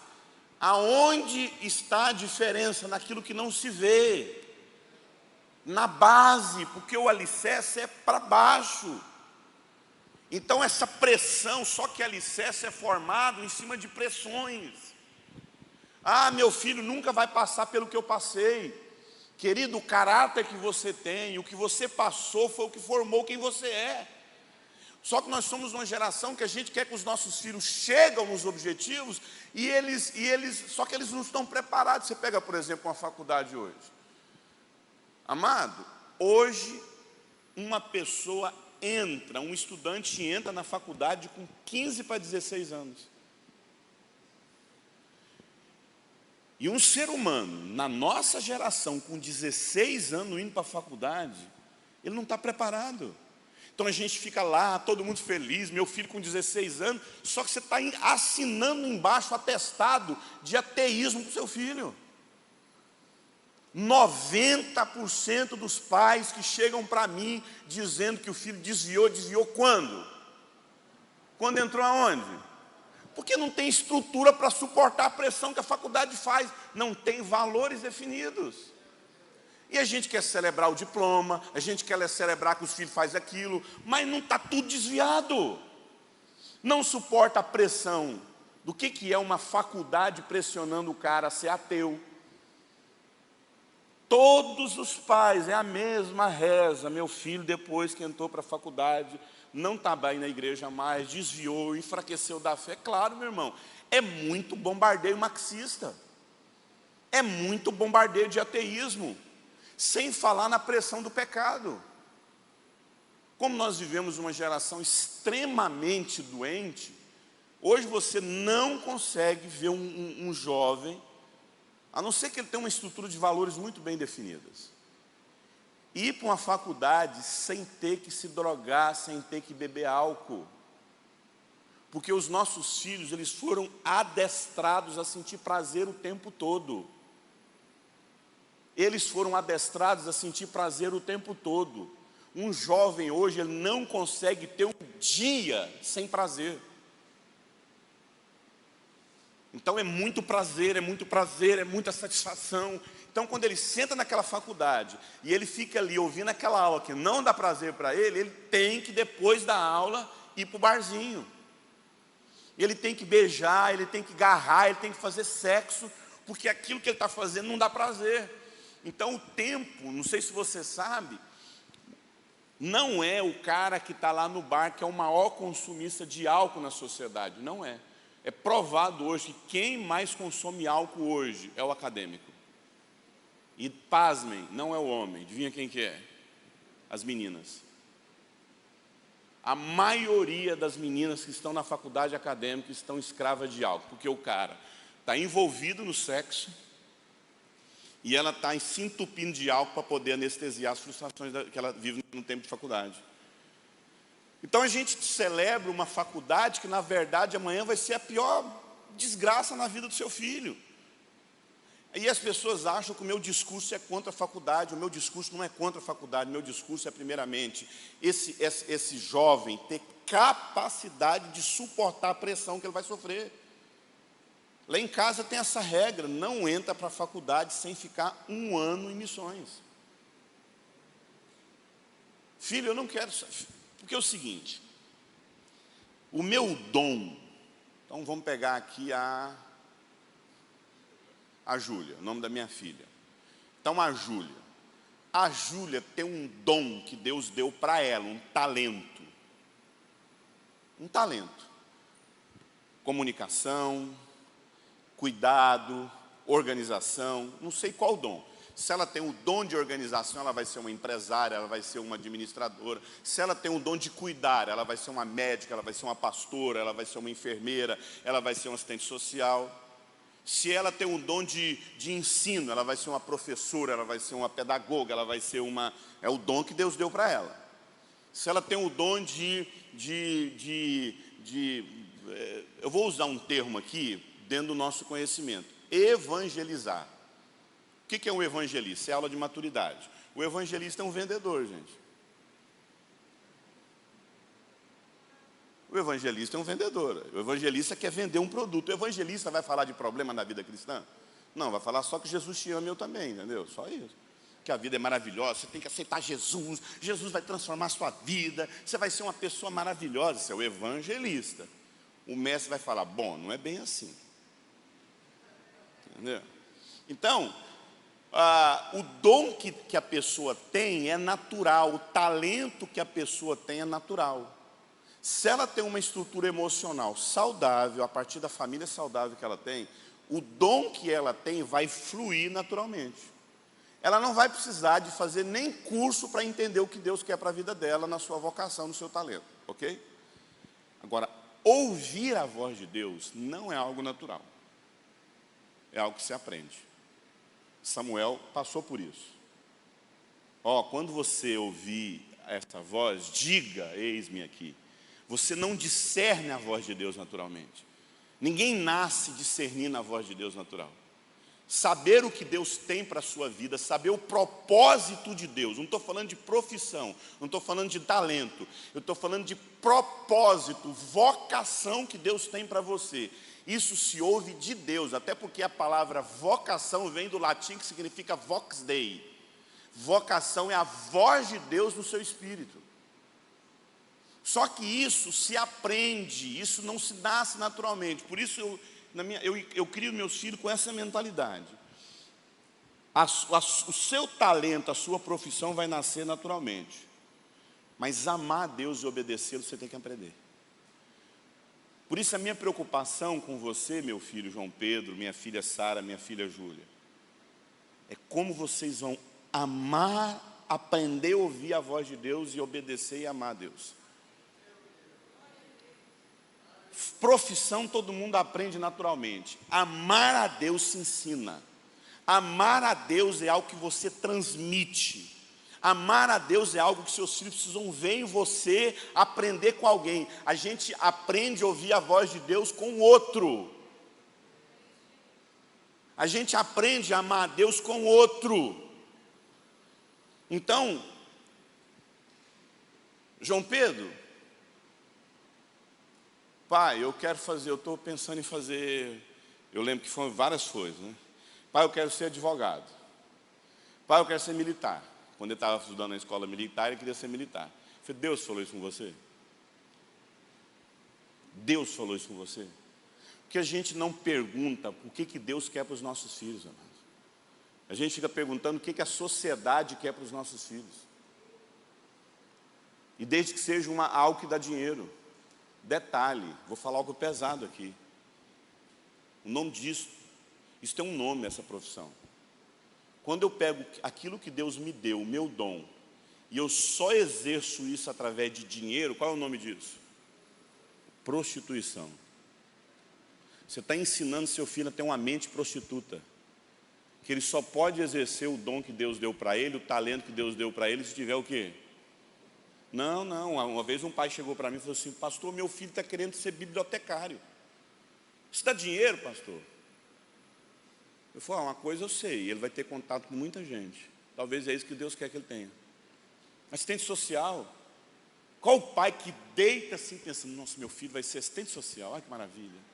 Aonde está a diferença? Naquilo que não se vê. Na base, porque o alicerce é para baixo. Então essa pressão, só que alicerce é formado em cima de pressões. Ah, meu filho nunca vai passar pelo que eu passei. Querido, o caráter que você tem, o que você passou foi o que formou quem você é. Só que nós somos uma geração que a gente quer que os nossos filhos cheguem nos objetivos só que eles não estão preparados. Você pega, por exemplo, uma faculdade hoje. Amado, hoje uma pessoa um estudante entra na faculdade com 15 para 16 anos. E um ser humano, na nossa geração, com 16 anos indo para a faculdade, ele não está preparado. Então a gente fica lá, todo mundo feliz, meu filho com 16 anos, só que você está assinando embaixo atestado de ateísmo para o seu filho. 90% dos pais que chegam para mim dizendo que o filho desviou quando? Quando entrou aonde? Porque não tem estrutura para suportar a pressão que a faculdade faz, não tem valores definidos. E a gente quer celebrar o diploma, a gente quer celebrar que os filhos fazem aquilo, mas não está tudo desviado. Não suporta a pressão do que é uma faculdade pressionando o cara a ser ateu. Todos os pais, é a mesma reza. Meu filho, depois que entrou para a faculdade, não está bem na igreja mais, desviou, enfraqueceu da fé. Claro, meu irmão, é muito bombardeio marxista. É muito bombardeio de ateísmo. Sem falar na pressão do pecado. Como nós vivemos uma geração extremamente doente, hoje você não consegue ver um jovem, a não ser que ele tenha uma estrutura de valores muito bem definidas, ir para uma faculdade sem ter que se drogar, sem ter que beber álcool. Porque os nossos filhos, eles foram adestrados a sentir prazer o tempo todo. Eles foram adestrados a sentir prazer o tempo todo. Um jovem hoje, ele não consegue ter um dia sem prazer. Então é muito prazer, é muita satisfação. Então quando ele senta naquela faculdade e ele fica ali ouvindo aquela aula que não dá prazer para ele, ele tem que depois da aula ir para o barzinho. Ele tem que beijar, ele tem que agarrar, ele tem que fazer sexo, porque aquilo que ele está fazendo não dá prazer. Então o tempo, não sei se você sabe, não é o cara que está lá no bar que é o maior consumista de álcool na sociedade, não é. É provado hoje que quem mais consome álcool hoje é o acadêmico. E pasmem, não é o homem, adivinha quem que é? As meninas. A maioria das meninas que estão na faculdade acadêmica estão escravas de álcool, porque o cara está envolvido no sexo, e ela está se entupindo de álcool para poder anestesiar as frustrações que ela vive no tempo de faculdade. Então a gente celebra uma faculdade que na verdade amanhã vai ser a pior desgraça na vida do seu filho. E as pessoas acham que o meu discurso é contra a faculdade. O meu discurso não é contra a faculdade. O meu discurso é primeiramente esse jovem ter capacidade de suportar a pressão que ele vai sofrer. Lá em casa tem essa regra, não entra para a faculdade sem ficar 1 ano em missões. Filho, eu não quero... Porque é o seguinte, o meu dom... Então vamos pegar aqui a Júlia, o nome da minha filha. Então a Júlia tem um dom que Deus deu para ela, um talento. Um talento. Comunicação, cuidado, organização, não sei qual dom. Se ela tem o dom de organização, ela vai ser uma empresária, ela vai ser uma administradora. Se ela tem o dom de cuidar, ela vai ser uma médica, ela vai ser uma pastora, ela vai ser uma enfermeira, ela vai ser uma assistente social. Se ela tem o dom de ensino, ela vai ser uma professora, ela vai ser uma pedagoga, ela vai ser uma... É o dom que Deus deu para ela. Se ela tem o dom eu vou usar um termo aqui, dentro do nosso conhecimento, evangelizar. O que é um evangelista? É aula de maturidade. O evangelista é um vendedor, gente. O evangelista é um vendedor. O evangelista quer vender um produto. O evangelista vai falar de problema na vida cristã? Não, vai falar só que Jesus te ama e eu também, entendeu? Só isso. que a vida é maravilhosa, você tem que aceitar Jesus, Jesus vai transformar a sua vida, você vai ser uma pessoa maravilhosa, você é o evangelista. O mestre vai falar, bom, não é bem assim. Entendeu? Então, o dom que a pessoa tem é natural, o talento que a pessoa tem é natural. Se ela tem uma estrutura emocional saudável, a partir da família saudável que ela tem, o dom que ela tem vai fluir naturalmente. Ela não vai precisar de fazer nem curso para entender o que Deus quer para a vida dela, na sua vocação, no seu talento, ok? Agora, ouvir a voz de Deus não é algo natural. É algo que se aprende. Samuel passou por isso. Quando você ouvir essa voz, diga, eis-me aqui. Você não discerne a voz de Deus naturalmente. Ninguém nasce discernindo a voz de Deus natural. Saber o que Deus tem para a sua vida, saber o propósito de Deus. Não estou falando de profissão, não estou falando de talento. Eu estou falando de propósito, vocação que Deus tem para você. Isso se ouve de Deus, até porque a palavra vocação vem do latim que significa vox dei. Vocação é a voz de Deus no seu espírito. Só que isso se aprende, isso não se nasce naturalmente. Por isso eu crio meus filhos com essa mentalidade. O seu talento, a sua profissão vai nascer naturalmente. Mas amar a Deus e obedecê-lo, você tem que aprender. Por isso a minha preocupação com você, meu filho João Pedro, minha filha Sara, minha filha Júlia, é como vocês vão amar, aprender a ouvir a voz de Deus e obedecer e amar a Deus. Profissão todo mundo aprende naturalmente. Amar a Deus se ensina. Amar a Deus é algo que você transmite. Amar a Deus é algo que seus filhos precisam ver em você, aprender com alguém. A gente aprende a ouvir a voz de Deus com o outro. A gente aprende a amar a Deus com o outro. Então, João Pedro, pai, eu estou pensando em fazer, eu lembro que foram várias coisas, né? Pai, eu quero ser advogado. Pai, eu quero ser militar. Quando ele estava estudando na escola militar, ele queria ser militar. Eu falei, Deus falou isso com você? Deus falou isso com você? Porque a gente não pergunta o que Deus quer para os nossos filhos, amados. A gente fica perguntando o que a sociedade quer para os nossos filhos. E desde que seja algo que dá dinheiro. Detalhe, vou falar algo pesado aqui. O nome disso, isso tem um nome, essa profissão. Quando eu pego aquilo que Deus me deu, o meu dom, e eu só exerço isso através de dinheiro, qual é o nome disso? Prostituição. Você está ensinando seu filho a ter uma mente prostituta. Que ele só pode exercer o dom que Deus deu para ele, o talento que Deus deu para ele, se tiver o quê? Não. Uma vez um pai chegou para mim e falou assim, pastor, meu filho está querendo ser bibliotecário. Isso dá dinheiro, pastor? Eu falei, uma coisa eu sei, ele vai ter contato com muita gente. Talvez é isso que Deus quer que ele tenha. Assistente social. Qual o pai que deita assim pensando, nossa, meu filho vai ser assistente social, olha que maravilha.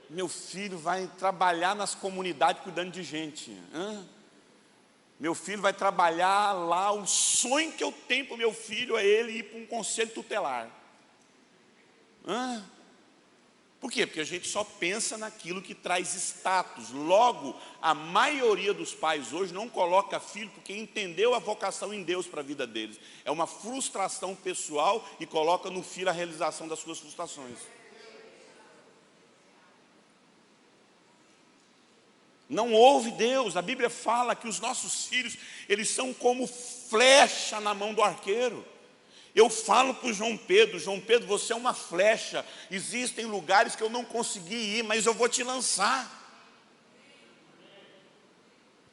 Meu filho vai trabalhar nas comunidades cuidando de gente. Meu filho vai trabalhar lá, o sonho que eu tenho para o meu filho é ele ir para um conselho tutelar. Por quê? Porque a gente só pensa naquilo que traz status. Logo, a maioria dos pais hoje não coloca filho porque entendeu a vocação em Deus para a vida deles. É uma frustração pessoal e coloca no filho a realização das suas frustrações. Não ouve Deus. A Bíblia fala que os nossos filhos, eles são como flecha na mão do arqueiro. Eu falo para o João Pedro, você é uma flecha. Existem lugares que eu não consegui ir, mas eu vou te lançar.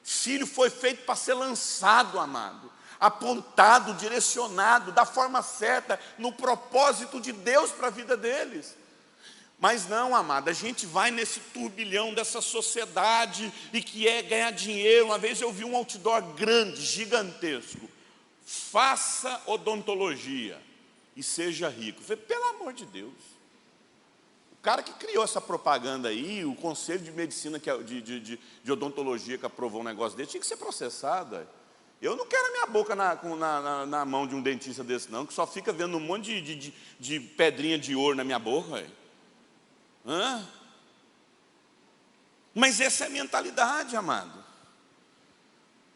Filho foi feito para ser lançado, amado. Apontado, direcionado, da forma certa, no propósito de Deus para a vida deles. Mas não, amado, a gente vai nesse turbilhão dessa sociedade e que é ganhar dinheiro. Uma vez eu vi um outdoor grande, gigantesco. Faça odontologia e seja rico. Eu falei, pelo amor de Deus. cara que criou essa propaganda aí, o Conselho de Medicina, de Odontologia, que aprovou um negócio desse, tinha que ser processado. Eu não quero a minha boca na mão de um dentista desse, não, que só fica vendo um monte de pedrinha de ouro na minha boca. Hã? Mas essa é a mentalidade, amado.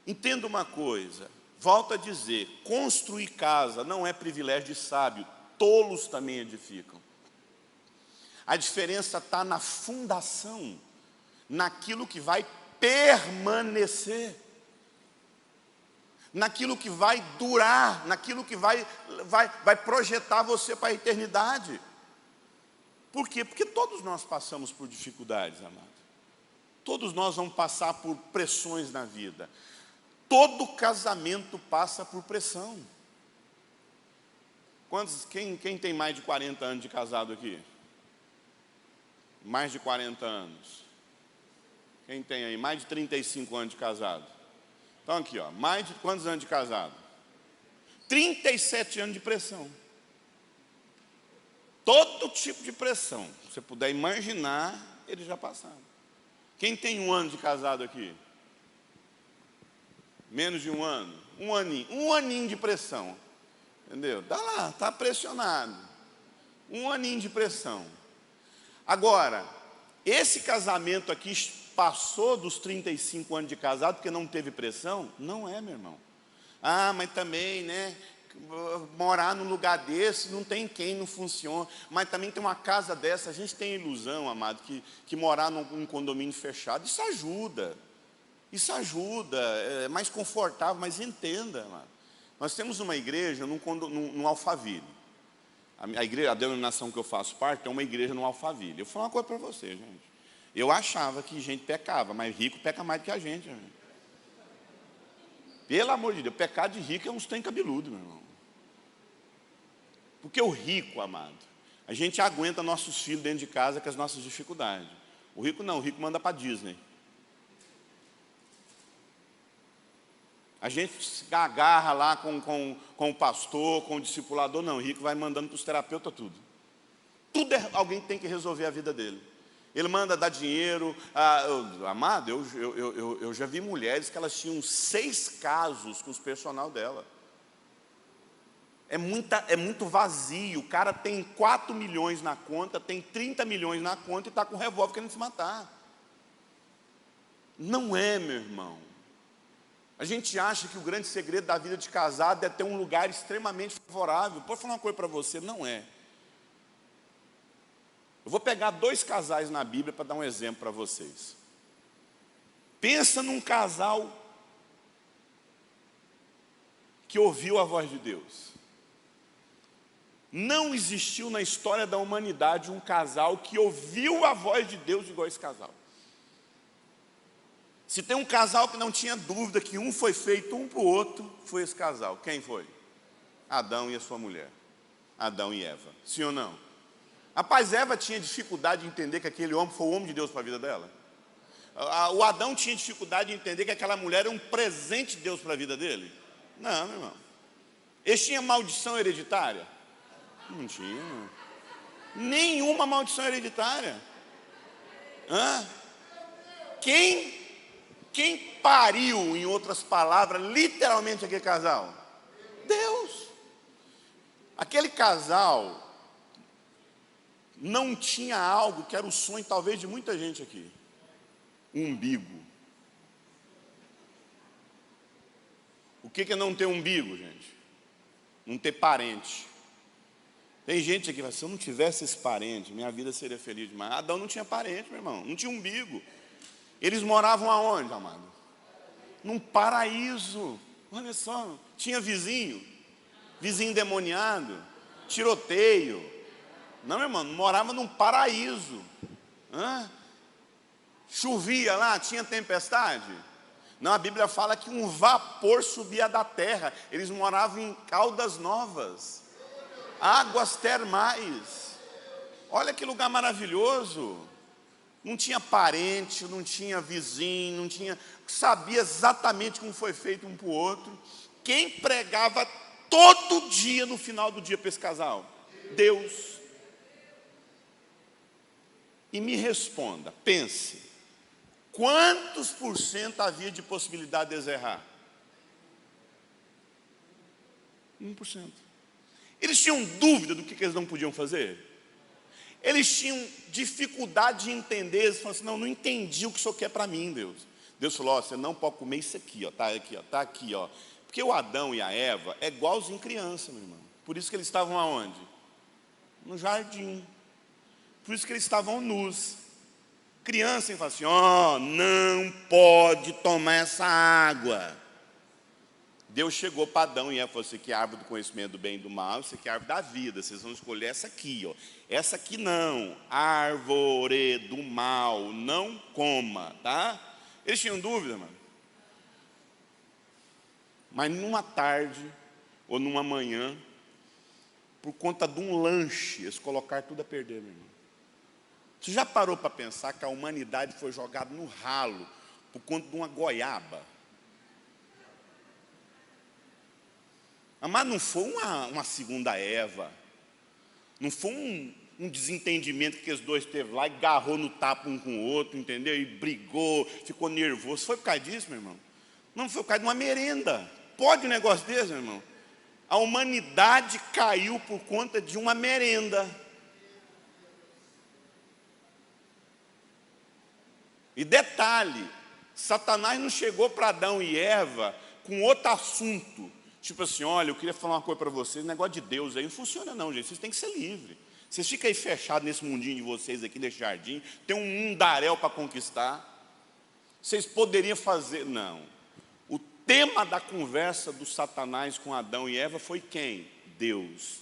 Entenda uma coisa, volto a dizer, construir casa não é privilégio de sábio, tolos também edificam. A diferença está na fundação, naquilo que vai permanecer, naquilo que vai durar, naquilo que vai projetar você para a eternidade. Por quê? Porque todos nós passamos por dificuldades, amado. Todos nós vamos passar por pressões na vida. Todo casamento passa por pressão. Quem tem mais de 40 anos de casado aqui? Mais de 40 anos. Quem tem aí? Mais de 35 anos de casado. Então aqui, ó, mais de quantos anos de casado? 37 anos de pressão. Todo tipo de pressão, se você puder imaginar, eles já passaram. Quem tem 1 ano de casado aqui? Menos de 1 ano? Um aninho de pressão. Entendeu? Está lá, está pressionado. 1 aninho de pressão. Agora, esse casamento aqui passou dos 35 anos de casado porque não teve pressão? Não é, meu irmão. Ah, mas também, né? Morar num lugar desse, não tem quem, não funciona. Mas também tem uma casa dessa, a gente tem ilusão, amado, que morar num condomínio fechado, isso ajuda. Isso ajuda, é mais confortável, mas entenda, amado. Nós temos uma igreja num Alphaville. A denominação que eu faço parte é uma igreja no Alphaville. Eu vou falar uma coisa para você, gente. Eu achava que gente pecava, mas rico peca mais do que a gente, gente. Pelo amor de Deus, pecado de rico é uns trem cabeludo, meu irmão. Porque o rico, amado, a gente aguenta nossos filhos dentro de casa com as nossas dificuldades. O rico não, o rico manda para Disney. A gente se agarra lá com o pastor, com o discipulador, não. O rico vai mandando para os terapeutas tudo. Tudo alguém tem que resolver a vida dele. Ele manda dar dinheiro. Amado, eu já vi mulheres que elas tinham 6 casos com os personal dela. É muito vazio. O cara tem 4 milhões na conta, tem 30 milhões na conta e está com um revólver querendo se matar. Não é, meu irmão. A gente acha que o grande segredo da vida de casado é ter um lugar extremamente favorável. Posso falar uma coisa para você? Não é. Eu vou pegar 2 casais na Bíblia para dar um exemplo para vocês. Pensa num casal que ouviu a voz de Deus. Não existiu na história da humanidade um casal que ouviu a voz de Deus igual esse casal. Se tem um casal que não tinha dúvida que um foi feito um para o outro, foi esse casal. Quem foi? Adão e a sua mulher. Adão e Eva. Sim ou não? Rapaz, Eva tinha dificuldade de entender que aquele homem foi o homem de Deus para a vida dela. O Adão tinha dificuldade de entender que aquela mulher era um presente de Deus para a vida dele. Não, meu irmão. Eles tinham maldição hereditária? Não tinha. Nenhuma maldição hereditária. Hã? Quem pariu, em outras palavras, literalmente aquele casal? Deus. Aquele casal não tinha algo que era o sonho talvez de muita gente aqui. Um umbigo. O que é não ter umbigo, gente? Não ter parente. Tem gente aqui que fala, se eu não tivesse esse parente, minha vida seria feliz demais. Adão não tinha parente, meu irmão, não tinha umbigo. Eles moravam aonde, amado? Num paraíso. Olha só, tinha vizinho endemoniado, tiroteio. Não, meu irmão, morava num paraíso. Chovia lá, tinha tempestade. Não, a Bíblia fala que um vapor subia da terra. Eles moravam em Caldas Novas, águas termais. Olha que lugar maravilhoso. Não tinha parente, não tinha vizinho, não tinha... Sabia exatamente como foi feito um para o outro. Quem pregava todo dia no final do dia para esse casal? Deus. e me responda, pense, quantos por cento havia de possibilidade de eles errar? 1%. Eles tinham dúvida do que eles não podiam fazer? Eles tinham dificuldade de entender, eles falaram assim, não entendi o que o Senhor quer para mim, Deus. Deus falou, você não pode comer isso aqui, ó, tá aqui, ó. Porque o Adão e a Eva é igualzinho criança, meu irmão. Por isso que eles estavam aonde? No jardim. Por isso que eles estavam nus. Criança, e fala assim, não pode tomar essa água. Deus chegou para Adão e Eva e falou assim, que é a árvore do conhecimento do bem e do mal, isso aqui é a árvore da vida, vocês vão escolher essa aqui, ó. Essa aqui não, árvore do mal, não coma, tá? Eles tinham dúvida, mano. Mas numa tarde, ou numa manhã, por conta de um lanche, eles colocaram tudo a perder, meu irmão. Você já parou para pensar que a humanidade foi jogada no ralo, por conta de uma goiaba? Mas não foi uma segunda Eva, não foi um desentendimento que os dois teve lá e agarrou no tapa um com o outro, entendeu? E brigou, ficou nervoso. Foi por causa disso, meu irmão? Não, foi por causa de uma merenda. Pode um negócio desse, meu irmão? A humanidade caiu por conta de uma merenda. E detalhe, Satanás não chegou para Adão e Eva com outro assunto. Tipo assim, olha, eu queria falar uma coisa para vocês, negócio de Deus aí não funciona não, gente, vocês têm que ser livres. Vocês ficam aí fechados nesse mundinho de vocês aqui, nesse jardim, tem um mundaréu para conquistar. Vocês poderiam fazer, não. O tema da conversa do Satanás com Adão e Eva foi quem? Deus.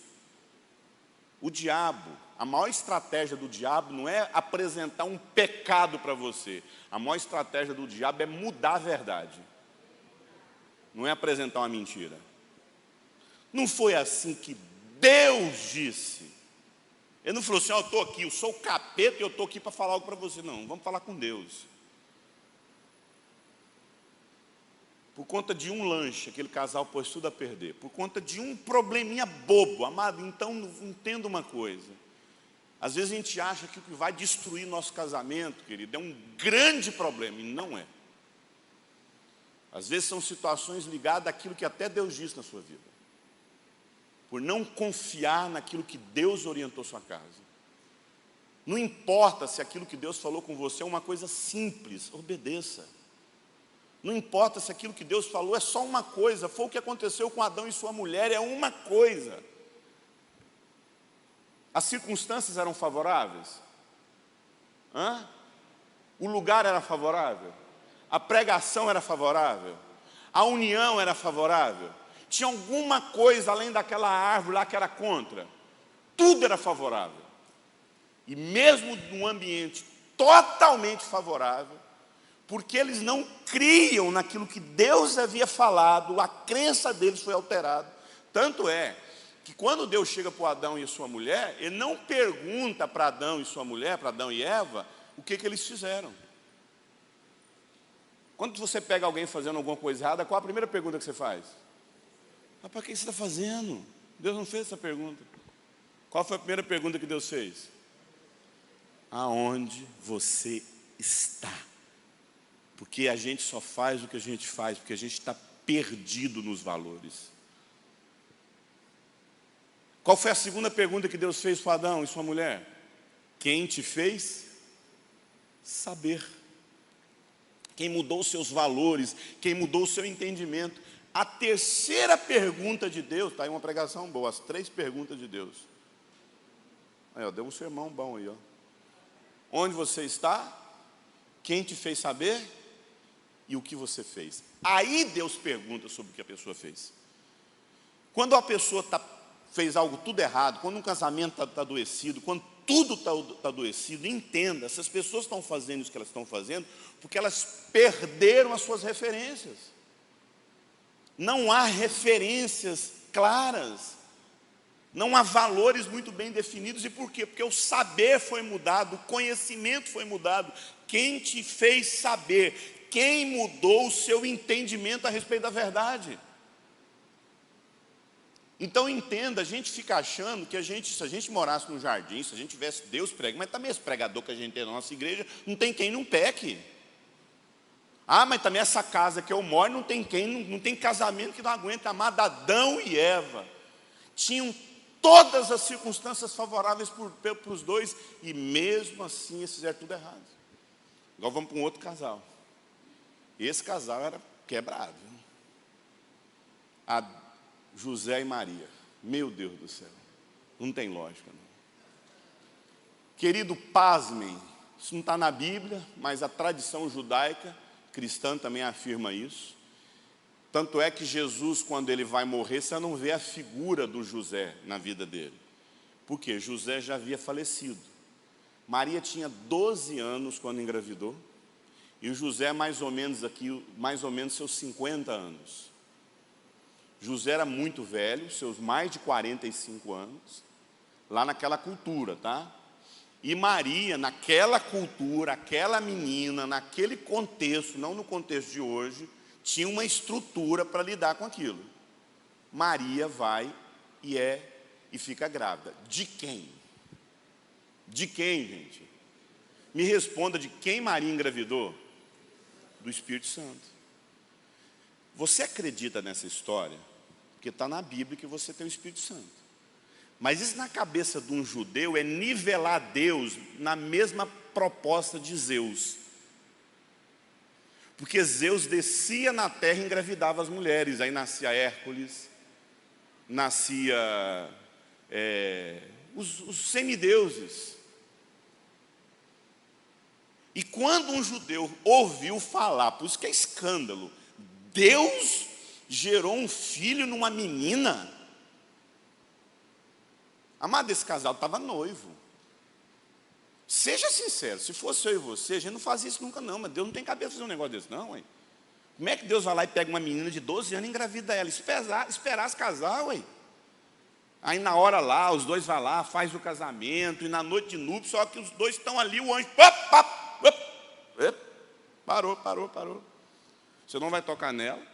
O diabo, a maior estratégia do diabo não é apresentar um pecado para você. A maior estratégia do diabo é mudar a verdade. Não é apresentar uma mentira. Não foi assim que Deus disse. Ele não falou assim, eu estou aqui, eu sou o capeta e eu estou aqui para falar algo para você. Não, vamos falar com Deus. Por conta de um lanche, aquele casal pôs tudo a perder. Por conta de um probleminha bobo, amado, então entenda uma coisa. Às vezes a gente acha que o que vai destruir nosso casamento, querido, é um grande problema, e não é. Às vezes são situações ligadas àquilo que até Deus disse na sua vida. Por não confiar naquilo que Deus orientou sua casa. Não importa se aquilo que Deus falou com você é uma coisa simples, obedeça. Não importa se aquilo que Deus falou é só uma coisa, foi o que aconteceu com Adão e sua mulher, é uma coisa. As circunstâncias eram favoráveis? O lugar era favorável? A pregação era favorável? A união era favorável? Tinha alguma coisa além daquela árvore lá que era contra? Tudo era favorável. E mesmo num ambiente totalmente favorável, porque eles não criam naquilo que Deus havia falado, a crença deles foi alterada. Tanto é que quando Deus chega para Adão e sua mulher, Ele não pergunta para Adão e sua mulher, para Adão e Eva, o que eles fizeram. Quando você pega alguém fazendo alguma coisa errada, qual a primeira pergunta que você faz? Mas para que você está fazendo? Deus não fez essa pergunta. Qual foi a primeira pergunta que Deus fez? Aonde você está? Porque a gente só faz o que a gente faz, porque a gente está perdido nos valores. Qual foi a segunda pergunta que Deus fez para Adão e sua mulher? Quem te fez saber? Quem mudou os seus valores, quem mudou o seu entendimento. A terceira pergunta de Deus, está aí uma pregação boa, as 3 perguntas de Deus. Aí, ó, deu um sermão bom aí, ó. Onde você está? Quem te fez saber? E o que você fez? Aí Deus pergunta sobre o que a pessoa fez. Quando a pessoa fez algo tudo errado, quando um casamento está adoecido, quando tudo está adoecido, entenda, essas pessoas estão fazendo isso que elas estão fazendo, porque elas perderam as suas referências. Não há referências claras, não há valores muito bem definidos. E por quê? Porque o saber foi mudado, o conhecimento foi mudado. Quem te fez saber? Quem mudou o seu entendimento a respeito da verdade? Então entenda, a gente fica achando que se a gente morasse num jardim, se a gente tivesse Deus pregando, mas também esse pregador que a gente tem na nossa igreja, não tem quem não peque. Ah, mas também essa casa que eu moro, não tem casamento que não aguenta. Amado, Adão e Eva tinham todas as circunstâncias favoráveis para os dois, e mesmo assim eles fizeram tudo errado. Agora vamos para um outro casal. Esse casal era quebrado. José e Maria. Meu Deus do céu. Não tem lógica, não. Querido, pasmem. Isso não está na Bíblia, mas a tradição judaica, cristã também afirma isso. Tanto é que Jesus, quando ele vai morrer, você não vê a figura do José na vida dele. Por quê? José já havia falecido. Maria tinha 12 anos quando engravidou. E o José mais ou menos seus 50 anos. José era muito velho, seus mais de 45 anos, lá naquela cultura, tá? E Maria, naquela cultura, aquela menina, naquele contexto, não no contexto de hoje, tinha uma estrutura para lidar com aquilo. Maria vai e fica grávida. De quem? De quem, gente? Me responda, de quem Maria engravidou? Do Espírito Santo. Você acredita nessa história? Porque está na Bíblia que você tem o Espírito Santo. Mas isso na cabeça de um judeu é nivelar Deus na mesma proposta de Zeus. Porque Zeus descia na terra e engravidava as mulheres. Aí nascia Hércules, nascia os semideuses. E quando um judeu ouviu falar, por isso que é escândalo, Deus gerou um filho numa menina. Amado, esse casal estava noivo. Seja sincero, se fosse eu e você, a gente não fazia isso nunca não, mas Deus não tem cabeça de fazer um negócio desse não, ué. Como é que Deus vai lá e pega uma menina de 12 anos e engravida ela? Esperar se casar, ué. Aí na hora lá, os dois vão lá, faz o casamento, e na noite de núpcias, só que os dois estão ali, o anjo, parou. Você não vai tocar nela,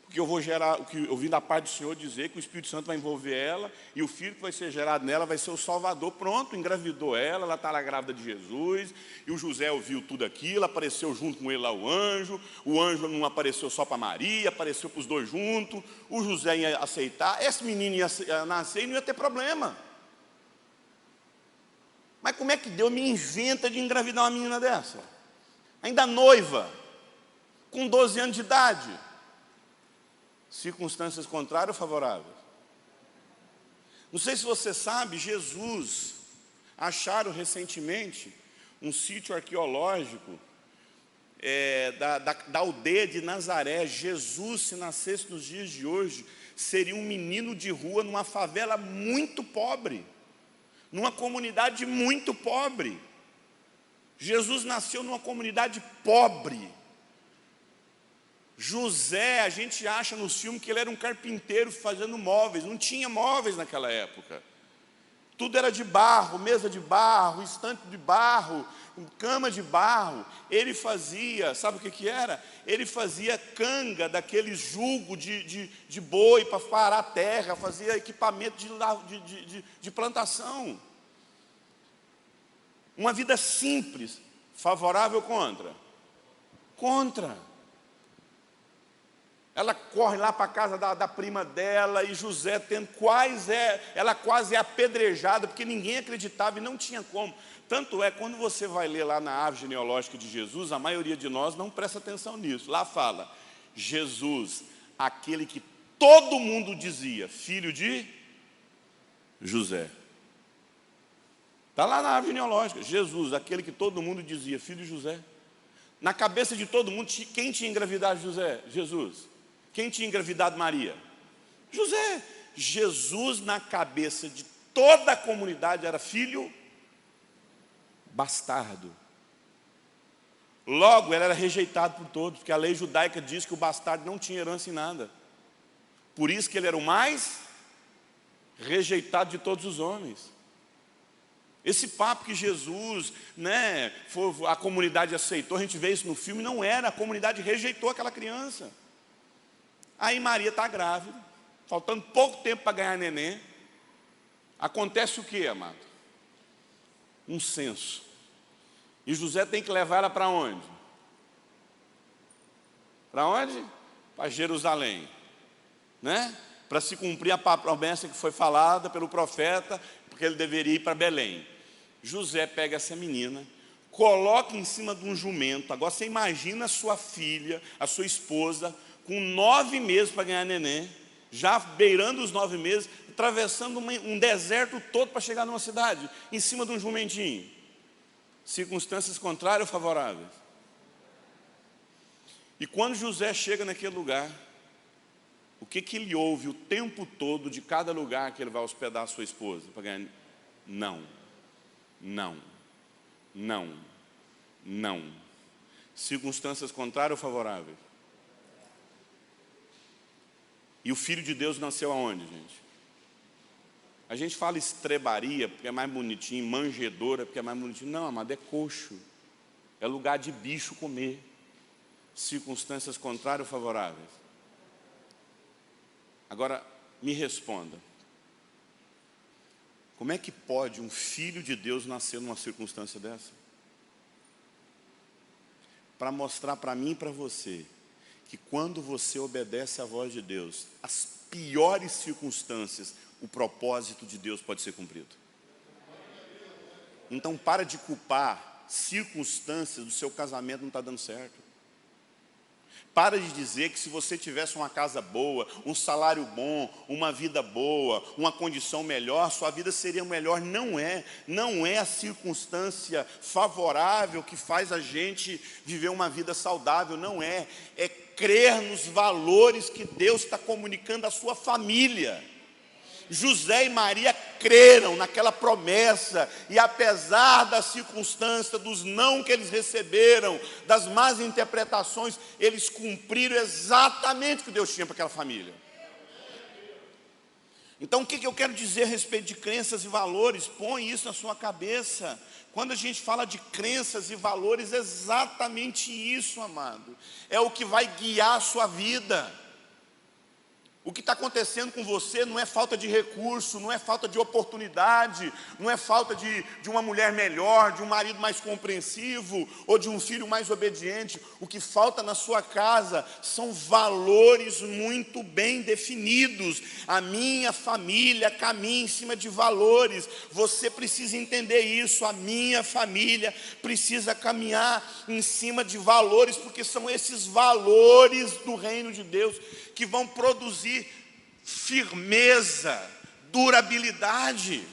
porque eu vou gerar, o que eu vi da parte do Senhor dizer, que o Espírito Santo vai envolver ela, e o filho que vai ser gerado nela vai ser o Salvador. Pronto, engravidou ela está lá grávida de Jesus, e o José ouviu tudo aquilo, apareceu junto com ele lá o anjo não apareceu só para Maria, apareceu para os dois juntos, o José ia aceitar, esse menino ia nascer e não ia ter problema. Mas como é que Deus me inventa de engravidar uma menina dessa? Ainda noiva, com 12 anos de idade. Circunstâncias contrárias ou favoráveis? Não sei se você sabe, Jesus, acharam recentemente um sítio arqueológico da aldeia de Nazaré. Jesus, se nascesse nos dias de hoje, seria um menino de rua numa favela muito pobre, numa comunidade muito pobre. Jesus nasceu numa comunidade pobre. José, a gente acha nos filmes que ele era um carpinteiro fazendo móveis. Não tinha móveis naquela época. Tudo era de barro, mesa de barro, estante de barro, cama de barro. Ele fazia, sabe o que era? Ele fazia canga daquele jugo de boi para parar a terra, fazia equipamento de plantação. Uma vida simples, favorável ou contra? Contra. Ela corre lá para a casa da prima dela, e José ela quase é apedrejada, porque ninguém acreditava e não tinha como. Tanto é, quando você vai ler lá na árvore genealógica de Jesus, a maioria de nós não presta atenção nisso. Lá fala, Jesus, aquele que todo mundo dizia, filho de José. Está lá na árvore genealógica, Jesus, aquele que todo mundo dizia, filho de José. Na cabeça de todo mundo, quem tinha engravidado José? Jesus. Quem tinha engravidado Maria? José. Jesus, na cabeça de toda a comunidade, era filho bastardo. Logo, ele era rejeitado por todos, porque a lei judaica diz que o bastardo não tinha herança em nada. Por isso que ele era o mais rejeitado de todos os homens. Esse papo que Jesus, a comunidade aceitou, a gente vê isso no filme, não era, a comunidade rejeitou aquela criança. Aí Maria está grávida, faltando pouco tempo para ganhar neném, acontece o que, amado? Um censo. E José tem que levar ela para onde? Para onde? Para Jerusalém, né? Para se cumprir a promessa que foi falada pelo profeta, porque ele deveria ir para Belém. José pega essa menina, coloca em cima de um jumento. Agora você imagina a sua filha, a sua esposa, com 9 meses para ganhar neném, já beirando os 9 meses, atravessando um deserto todo para chegar numa cidade, em cima de um jumentinho. Circunstâncias contrárias ou favoráveis? E quando José chega naquele lugar, o que ele ouve o tempo todo de cada lugar que ele vai hospedar a sua esposa? Para ganhar? Não, não, não, não. Circunstâncias contrárias ou favoráveis? E o Filho de Deus nasceu aonde, gente? A gente fala estrebaria porque é mais bonitinho, manjedoura porque é mais bonitinho. Não, amado, é coxo. É lugar de bicho comer. Circunstâncias contrárias ou favoráveis? Agora, me responda. Como é que pode um filho de Deus nascer numa circunstância dessa? Para mostrar para mim e para você que quando você obedece à voz de Deus, as piores circunstâncias, o propósito de Deus pode ser cumprido. Então para de culpar circunstâncias do seu casamento não está dando certo. Para de dizer que se você tivesse uma casa boa, um salário bom, uma vida boa, uma condição melhor, sua vida seria melhor. Não é a circunstância favorável que faz a gente viver uma vida saudável, não é. É crer nos valores que Deus está comunicando à sua família. José e Maria creram naquela promessa, e apesar da circunstância, dos não que eles receberam, das más interpretações, eles cumpriram exatamente o que Deus tinha para aquela família. Então o que eu quero dizer a respeito de crenças e valores? Põe isso na sua cabeça. Quando a gente fala de crenças e valores, é exatamente isso, amado. É o que vai guiar a sua vida. O que está acontecendo com você não é falta de recurso, não é falta de oportunidade, não é falta de uma mulher melhor, de um marido mais compreensivo, ou de um filho mais obediente. O que falta na sua casa são valores muito bem definidos. A minha família caminha em cima de valores. Você precisa entender isso. A minha família precisa caminhar em cima de valores, porque são esses valores do reino de Deus que vão produzir firmeza, durabilidade.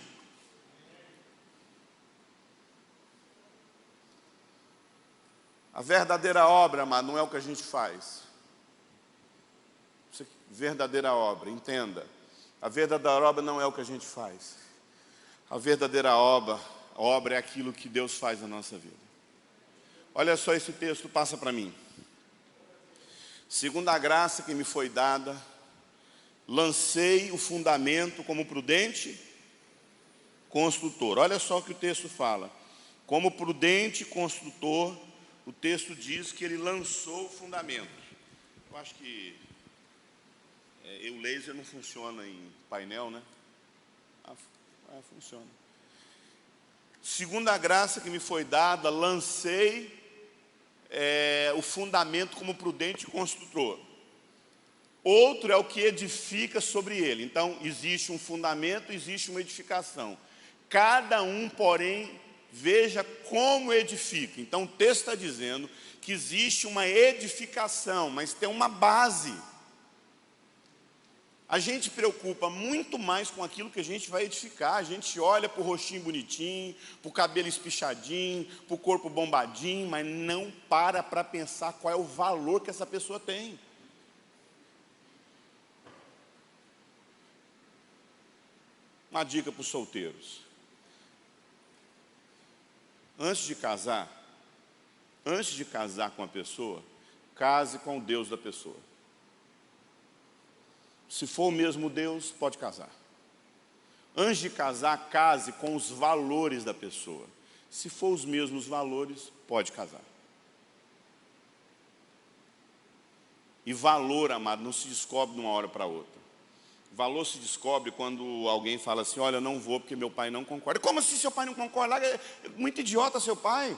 A verdadeira obra, amado, não é o que a gente faz. Verdadeira obra, entenda. A verdadeira obra não é o que a gente faz. A verdadeira obra é aquilo que Deus faz na nossa vida. Olha só, esse texto passa para mim. Segundo a graça que me foi dada, lancei o fundamento como prudente construtor. Olha só o que o texto fala. Como prudente construtor, o texto diz que ele lançou o fundamento. Eu acho que o laser não funciona em painel, né? Funciona. Segundo a graça que me foi dada, lancei o fundamento como prudente construtor. Outro é o que edifica sobre ele. Então, existe um fundamento, existe uma edificação. Cada um, porém, veja como edifica. Então, o texto está dizendo que existe uma edificação, mas tem uma base. A gente preocupa muito mais com aquilo que a gente vai edificar. A gente olha para o rostinho bonitinho, para o cabelo espichadinho, para o corpo bombadinho, mas não para pensar qual é o valor que essa pessoa tem. Uma dica para os solteiros. Antes de casar com a pessoa, case com o Deus da pessoa. Se for o mesmo Deus, pode casar. Antes de casar, case com os valores da pessoa. Se for os mesmos valores, pode casar. E valor, amado, não se descobre de uma hora para outra. Valor se descobre quando alguém fala assim, olha, eu não vou porque meu pai não concorda. Como assim seu pai não concorda? É muito idiota seu pai.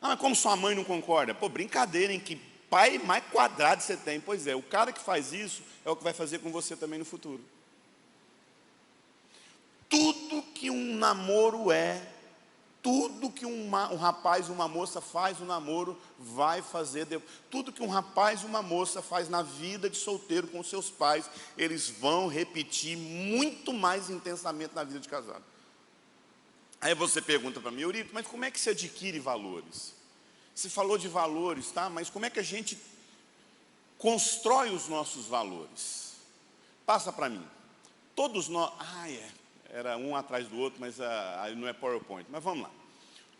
Ah, mas como sua mãe não concorda? Pô, brincadeira, hein? Que pai mais quadrado você tem. Pois é, o cara que faz isso é o que vai fazer com você também no futuro. Tudo que um namoro tudo que um rapaz e uma moça faz no namoro, vai fazer. Tudo que um rapaz e uma moça faz na vida de solteiro com seus pais, eles vão repetir muito mais intensamente na vida de casado. Aí você pergunta para mim, Eurito, mas como é que se adquire valores? Você falou de valores, tá? Mas como é que a gente constrói os nossos valores? Passa para mim. Todos nós... Era um atrás do outro, mas aí não é PowerPoint. Mas vamos lá.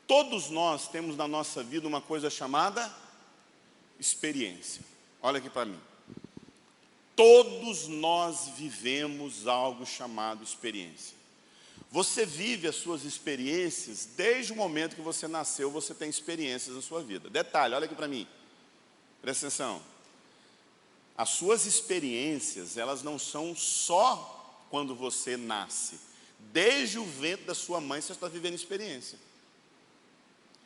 Todos nós temos na nossa vida uma coisa chamada experiência. Olha aqui para mim. Todos nós vivemos algo chamado experiência. Você vive as suas experiências desde o momento que você nasceu, você tem experiências na sua vida. Detalhe, olha aqui para mim. Presta atenção. As suas experiências, elas não são só quando você nasce. Desde o ventre da sua mãe, você está vivendo experiência.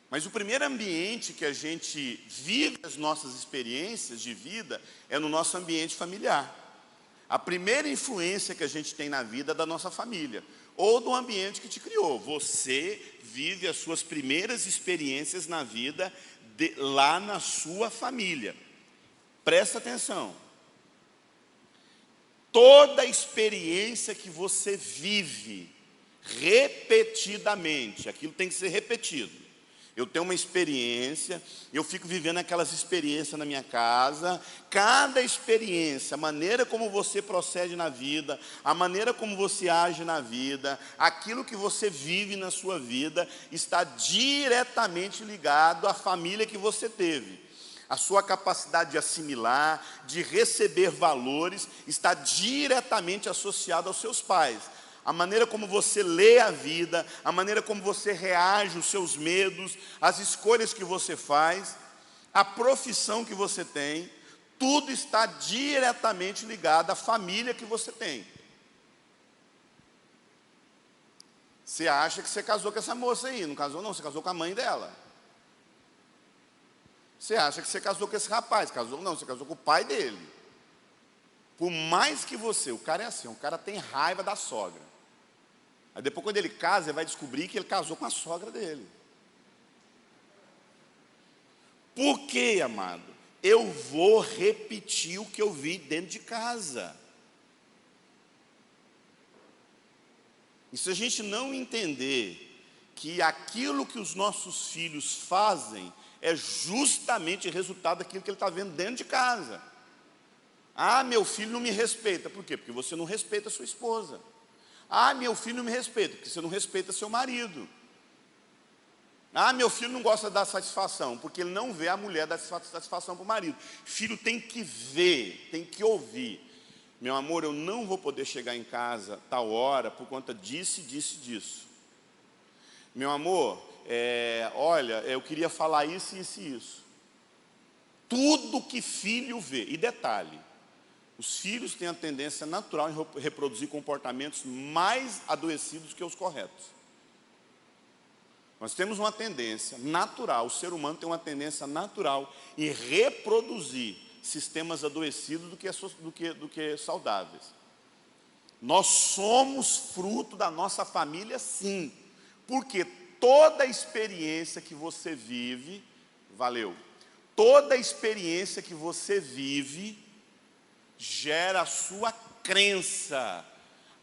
Mas o primeiro ambiente que a gente vive as nossas experiências de vida é no nosso ambiente familiar. A primeira influência que a gente tem na vida é da nossa família, ou do ambiente que te criou. Você vive as suas primeiras experiências na vida lá na sua família. Presta atenção. Toda experiência que você vive repetidamente, aquilo tem que ser repetido. Eu tenho uma experiência, eu fico vivendo aquelas experiências na minha casa. Cada experiência, a maneira como você procede na vida, a maneira como você age na vida, aquilo que você vive na sua vida, está diretamente ligado à família que você teve. A sua capacidade de assimilar, de receber valores, está diretamente associada aos seus pais. A maneira como você lê a vida, a maneira como você reage aos seus medos, as escolhas que você faz, a profissão que você tem, tudo está diretamente ligado à família que você tem. Você acha que você casou com essa moça aí, não casou não, você casou com a mãe dela. Você acha que você casou com esse rapaz, casou não, você casou com o pai dele. Por mais que você, o cara é assim, o cara tem raiva da sogra. Aí depois quando ele casa, ele vai descobrir que ele casou com a sogra dele. Por quê, amado? Eu vou repetir o que eu vi dentro de casa. E se a gente não entender que aquilo que os nossos filhos fazem é justamente resultado daquilo que ele está vendo dentro de casa. Ah, meu filho não me respeita. Por quê? Porque você não respeita a sua esposa. Ah, meu filho não me respeita. Porque você não respeita seu marido. Ah, meu filho não gosta de dar satisfação. Porque ele não vê a mulher dar satisfação para o marido. Filho tem que ver, tem que ouvir. Meu amor, eu não vou poder chegar em casa tal hora por conta disso, disso. Meu amor, olha, eu queria falar isso, isso e isso. Tudo que filho vê. E detalhe, os filhos têm a tendência natural em reproduzir comportamentos mais adoecidos que os corretos. Nós temos uma tendência natural, o ser humano tem uma tendência natural em reproduzir sistemas adoecidos do que saudáveis. Nós somos fruto da nossa família, sim. Porque toda experiência que você vive, toda experiência que você vive gera a sua crença.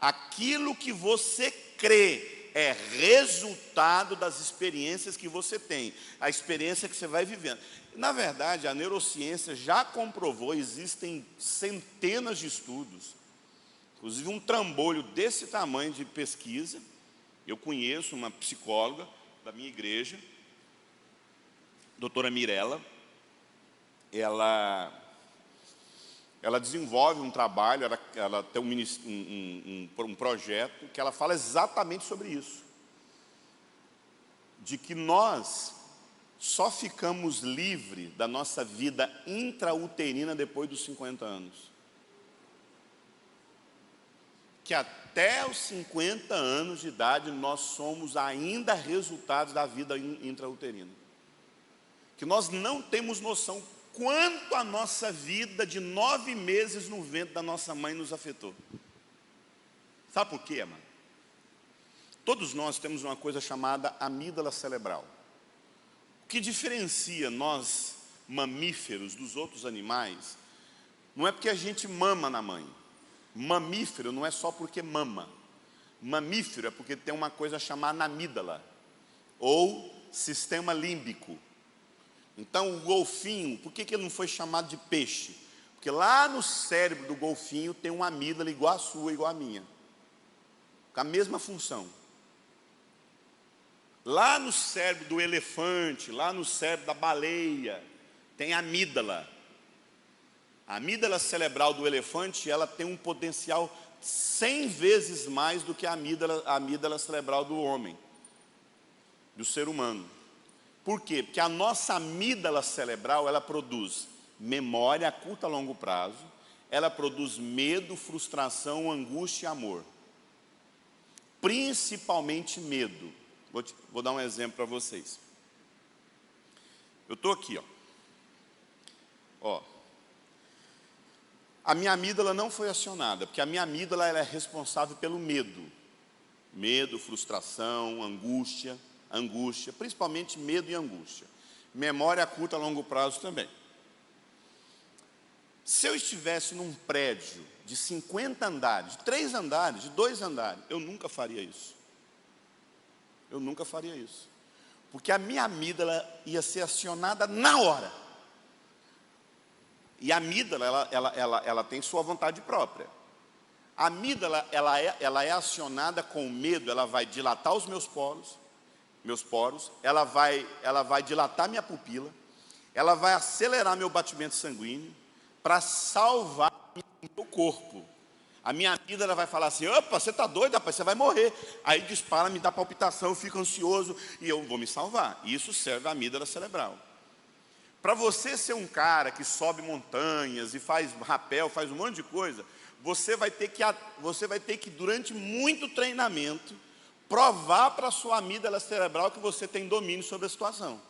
Aquilo que você crê é resultado das experiências que você tem, a experiência que você vai vivendo. Na verdade, a neurociência já comprovou, existem centenas de estudos, inclusive um trambolho desse tamanho de pesquisa. Eu conheço uma psicóloga da minha igreja, doutora Mirella. Ela desenvolve um trabalho, ela tem um projeto que ela fala exatamente sobre isso. De que nós só ficamos livres da nossa vida intrauterina depois dos 50 anos. que até os 50 anos de idade nós somos ainda resultados da vida intrauterina. Que nós não temos noção quanto a nossa vida de 9 meses no ventre da nossa mãe nos afetou. Sabe por quê, mano? Todos nós temos uma coisa chamada amígdala cerebral. O que diferencia nós, mamíferos, dos outros animais, não é porque a gente mama na mãe. Mamífero não é só porque mama. Mamífero é porque tem uma coisa chamada amígdala, ou sistema límbico. Então, o golfinho, por que ele não foi chamado de peixe? Porque lá no cérebro do golfinho tem uma amígdala igual a sua, igual a minha, com a mesma função. Lá no cérebro do elefante, lá no cérebro da baleia, tem amígdala. A amígdala cerebral do elefante, ela tem um potencial 100 vezes mais do que a amígdala cerebral do homem, do ser humano. Por quê? Porque a nossa amígdala cerebral, ela produz memória a curto e a longo prazo, ela produz medo, frustração, angústia e amor. Principalmente medo. Vou dar um exemplo para vocês. Eu estou aqui, ó. A minha amígdala não foi acionada, porque a minha amígdala ela é responsável pelo medo. Medo, frustração, angústia, principalmente medo e angústia. Memória a curto e a longo prazo também. Se eu estivesse num prédio de 50 andares, de 3 andares, de 2 andares, eu nunca faria isso. Eu nunca faria isso. Porque a minha amígdala ia ser acionada na hora. E a amígdala, ela tem sua vontade própria. A amígdala, ela é acionada com o medo, ela vai dilatar os meus poros, ela vai dilatar minha pupila, ela vai acelerar meu batimento sanguíneo para salvar o meu corpo. A minha amígdala vai falar assim: opa, você está doido, rapaz, você vai morrer. Aí dispara, me dá palpitação, eu fico ansioso e eu vou me salvar. Isso serve a amígdala cerebral. Para você ser um cara que sobe montanhas e faz rapel, faz um monte de coisa, você vai ter que durante muito treinamento, provar para a sua amígdala cerebral que você tem domínio sobre a situação.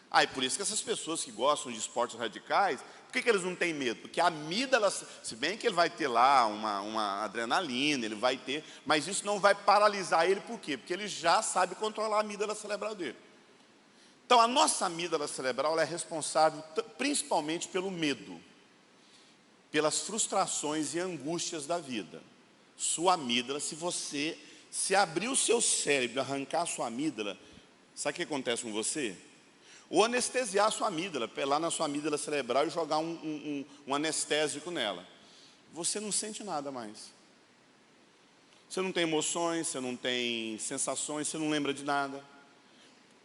Aí, por isso que essas pessoas que gostam de esportes radicais, por que eles não têm medo? Porque a amígdala, se bem que ele vai ter lá uma adrenalina, ele vai ter, mas isso não vai paralisar ele, por quê? Porque ele já sabe controlar a amígdala cerebral dele. Então, a nossa amígdala cerebral ela é responsável principalmente pelo medo, pelas frustrações e angústias da vida. Sua amígdala, se abrir o seu cérebro e arrancar a sua amígdala, sabe o que acontece com você? Ou anestesiar a sua amígdala, pelar na sua amígdala cerebral e jogar um anestésico nela. Você não sente nada mais. Você não tem emoções, você não tem sensações, você não lembra de nada.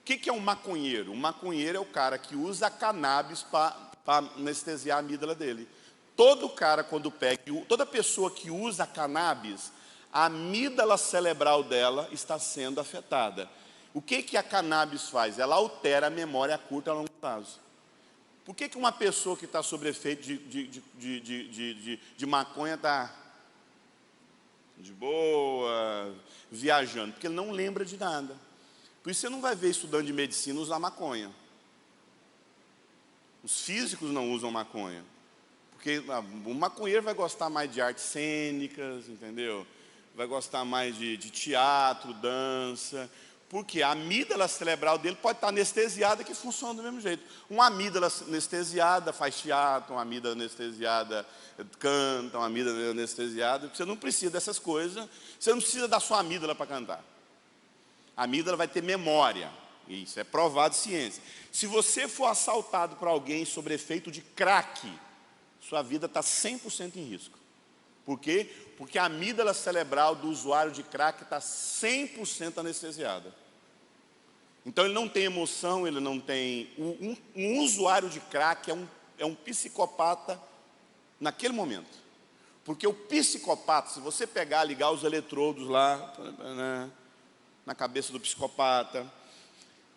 O que é um maconheiro? Um maconheiro é o cara que usa cannabis para anestesiar a amígdala dele. Toda pessoa que usa cannabis, a amígdala cerebral dela está sendo afetada. O que a cannabis faz? Ela altera a memória a curto e a longo prazo. Por que uma pessoa que está sob efeito de maconha está de boa, viajando? Porque ele não lembra de nada. Por isso você não vai ver estudante de medicina usar maconha. Os físicos não usam maconha. Porque o maconheiro vai gostar mais de artes cênicas, entendeu? Vai gostar mais de teatro, dança. Porque a amígdala cerebral dele pode estar anestesiada, que funciona do mesmo jeito. Uma amígdala anestesiada faz teatro, uma amígdala anestesiada canta, uma amígdala anestesiada. Você não precisa dessas coisas, você não precisa da sua amígdala para cantar. A amígdala vai ter memória, isso é provado em ciência. Se você for assaltado por alguém sob efeito de crack, sua vida está 100% em risco. Por quê? Porque a amígdala cerebral do usuário de crack está 100% anestesiada. Então ele não tem emoção, ele não tem... Um usuário de crack é um psicopata naquele momento. Porque o psicopata, se você pegar, ligar os eletrodos lá, na cabeça do psicopata,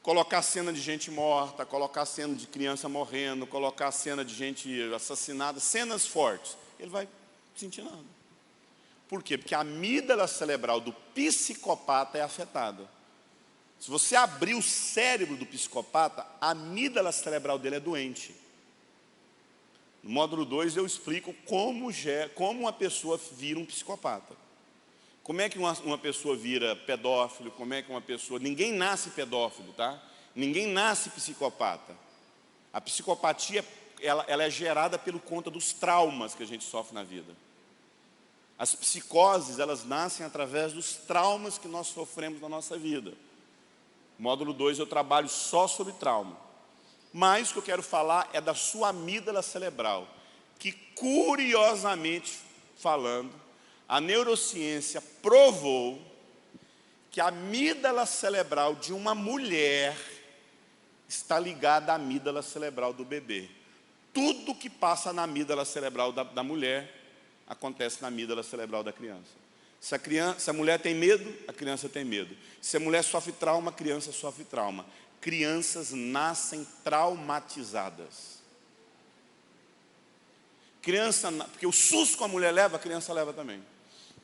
colocar cena de gente morta, colocar cena de criança morrendo, colocar cena de gente assassinada, cenas fortes, ele vai sentir nada. Por quê? Porque a amígdala cerebral do psicopata é afetada. Se você abrir o cérebro do psicopata, a amígdala cerebral dele é doente. No módulo 2 eu explico como uma pessoa vira um psicopata. Como é que uma pessoa vira pedófilo, como é que uma pessoa... Ninguém nasce pedófilo, tá? Ninguém nasce psicopata. A psicopatia, ela é gerada pelo conta dos traumas que a gente sofre na vida. As psicoses, elas nascem através dos traumas que nós sofremos na nossa vida. No módulo 2 eu trabalho só sobre trauma. Mas o que eu quero falar é da sua amígdala cerebral, que curiosamente falando, a neurociência provou que a amígdala cerebral de uma mulher está ligada à amígdala cerebral do bebê. Tudo que passa na amígdala cerebral da mulher acontece na amígdala cerebral da criança. Se a mulher tem medo, a criança tem medo. Se a mulher sofre trauma, a criança sofre trauma. Crianças nascem traumatizadas. Porque o susto que a mulher leva, a criança leva também.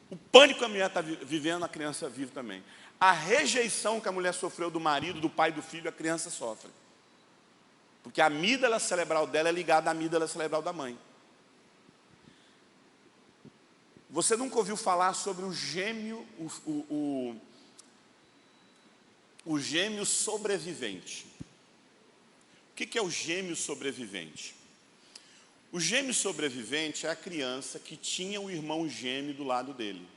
O pânico que a mulher está vivendo, a criança vive também. A rejeição que a mulher sofreu do marido, do pai, do filho, a criança sofre. Porque a amígdala cerebral dela é ligada à amígdala cerebral da mãe. Você nunca ouviu falar sobre o gêmeo, o gêmeo sobrevivente? O que é o gêmeo sobrevivente? O gêmeo sobrevivente é a criança que tinha um irmão gêmeo do lado dele.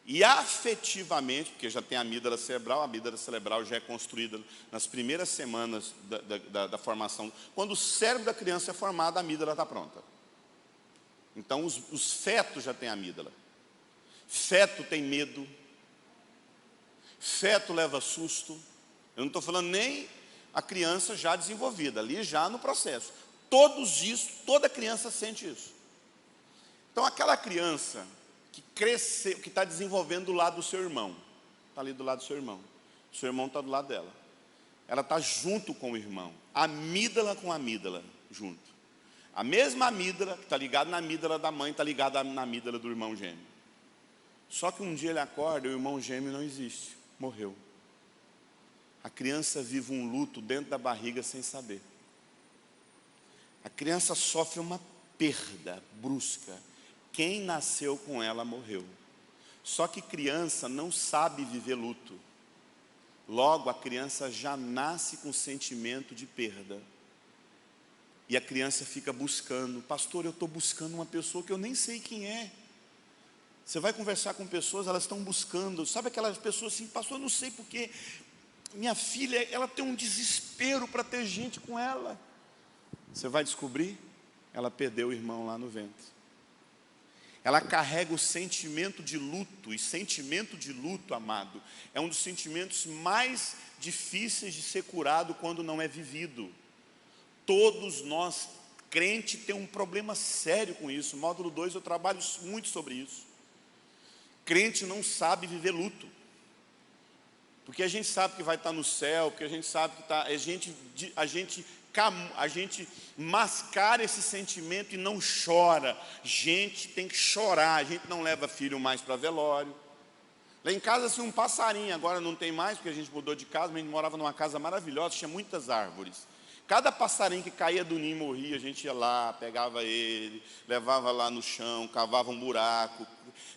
E afetivamente, porque já tem a amígdala cerebral já é construída nas primeiras semanas da formação. Quando o cérebro da criança é formado, a amígdala está pronta. Então, os fetos já têm amígdala. Feto tem medo. Feto leva susto. Eu não estou falando nem a criança já desenvolvida, ali já no processo. Toda criança sente isso. Então, aquela criança que cresceu, que está desenvolvendo do lado do seu irmão, está ali do lado do seu irmão. O seu irmão está do lado dela. Ela está junto com o irmão. Amígdala com amígdala, junto. A mesma amígdala, que está ligada na amígdala da mãe, está ligada na amígdala do irmão gêmeo. Só que um dia ele acorda e o irmão gêmeo não existe, morreu. A criança vive um luto dentro da barriga sem saber. A criança sofre uma perda brusca. Quem nasceu com ela morreu. Só que criança não sabe viver luto. Logo, a criança já nasce com sentimento de perda. E a criança fica buscando. Pastor, eu estou buscando uma pessoa que eu nem sei quem é. Você vai conversar com pessoas, elas estão buscando. Sabe aquelas pessoas assim, pastor, eu não sei porque minha filha, ela tem um desespero para ter gente com ela. Você vai descobrir, ela perdeu o irmão lá no ventre. Ela carrega o sentimento de luto. E sentimento de luto, amado, é um dos sentimentos mais difíceis de ser curado quando não é vivido. Todos nós, crente, tem um problema sério com isso. Módulo 2 eu trabalho muito sobre isso. Crente não sabe viver luto. Porque a gente sabe que vai estar no céu, porque a gente sabe que a gente mascara esse sentimento e não chora. Gente tem que chorar, a gente não leva filho mais para velório. Lá em casa tinha um passarinho, agora não tem mais, porque a gente mudou de casa, mas a gente morava numa casa maravilhosa, tinha muitas árvores. Cada passarinho que caía do ninho e morria, a gente ia lá, pegava ele, levava lá no chão, cavava um buraco,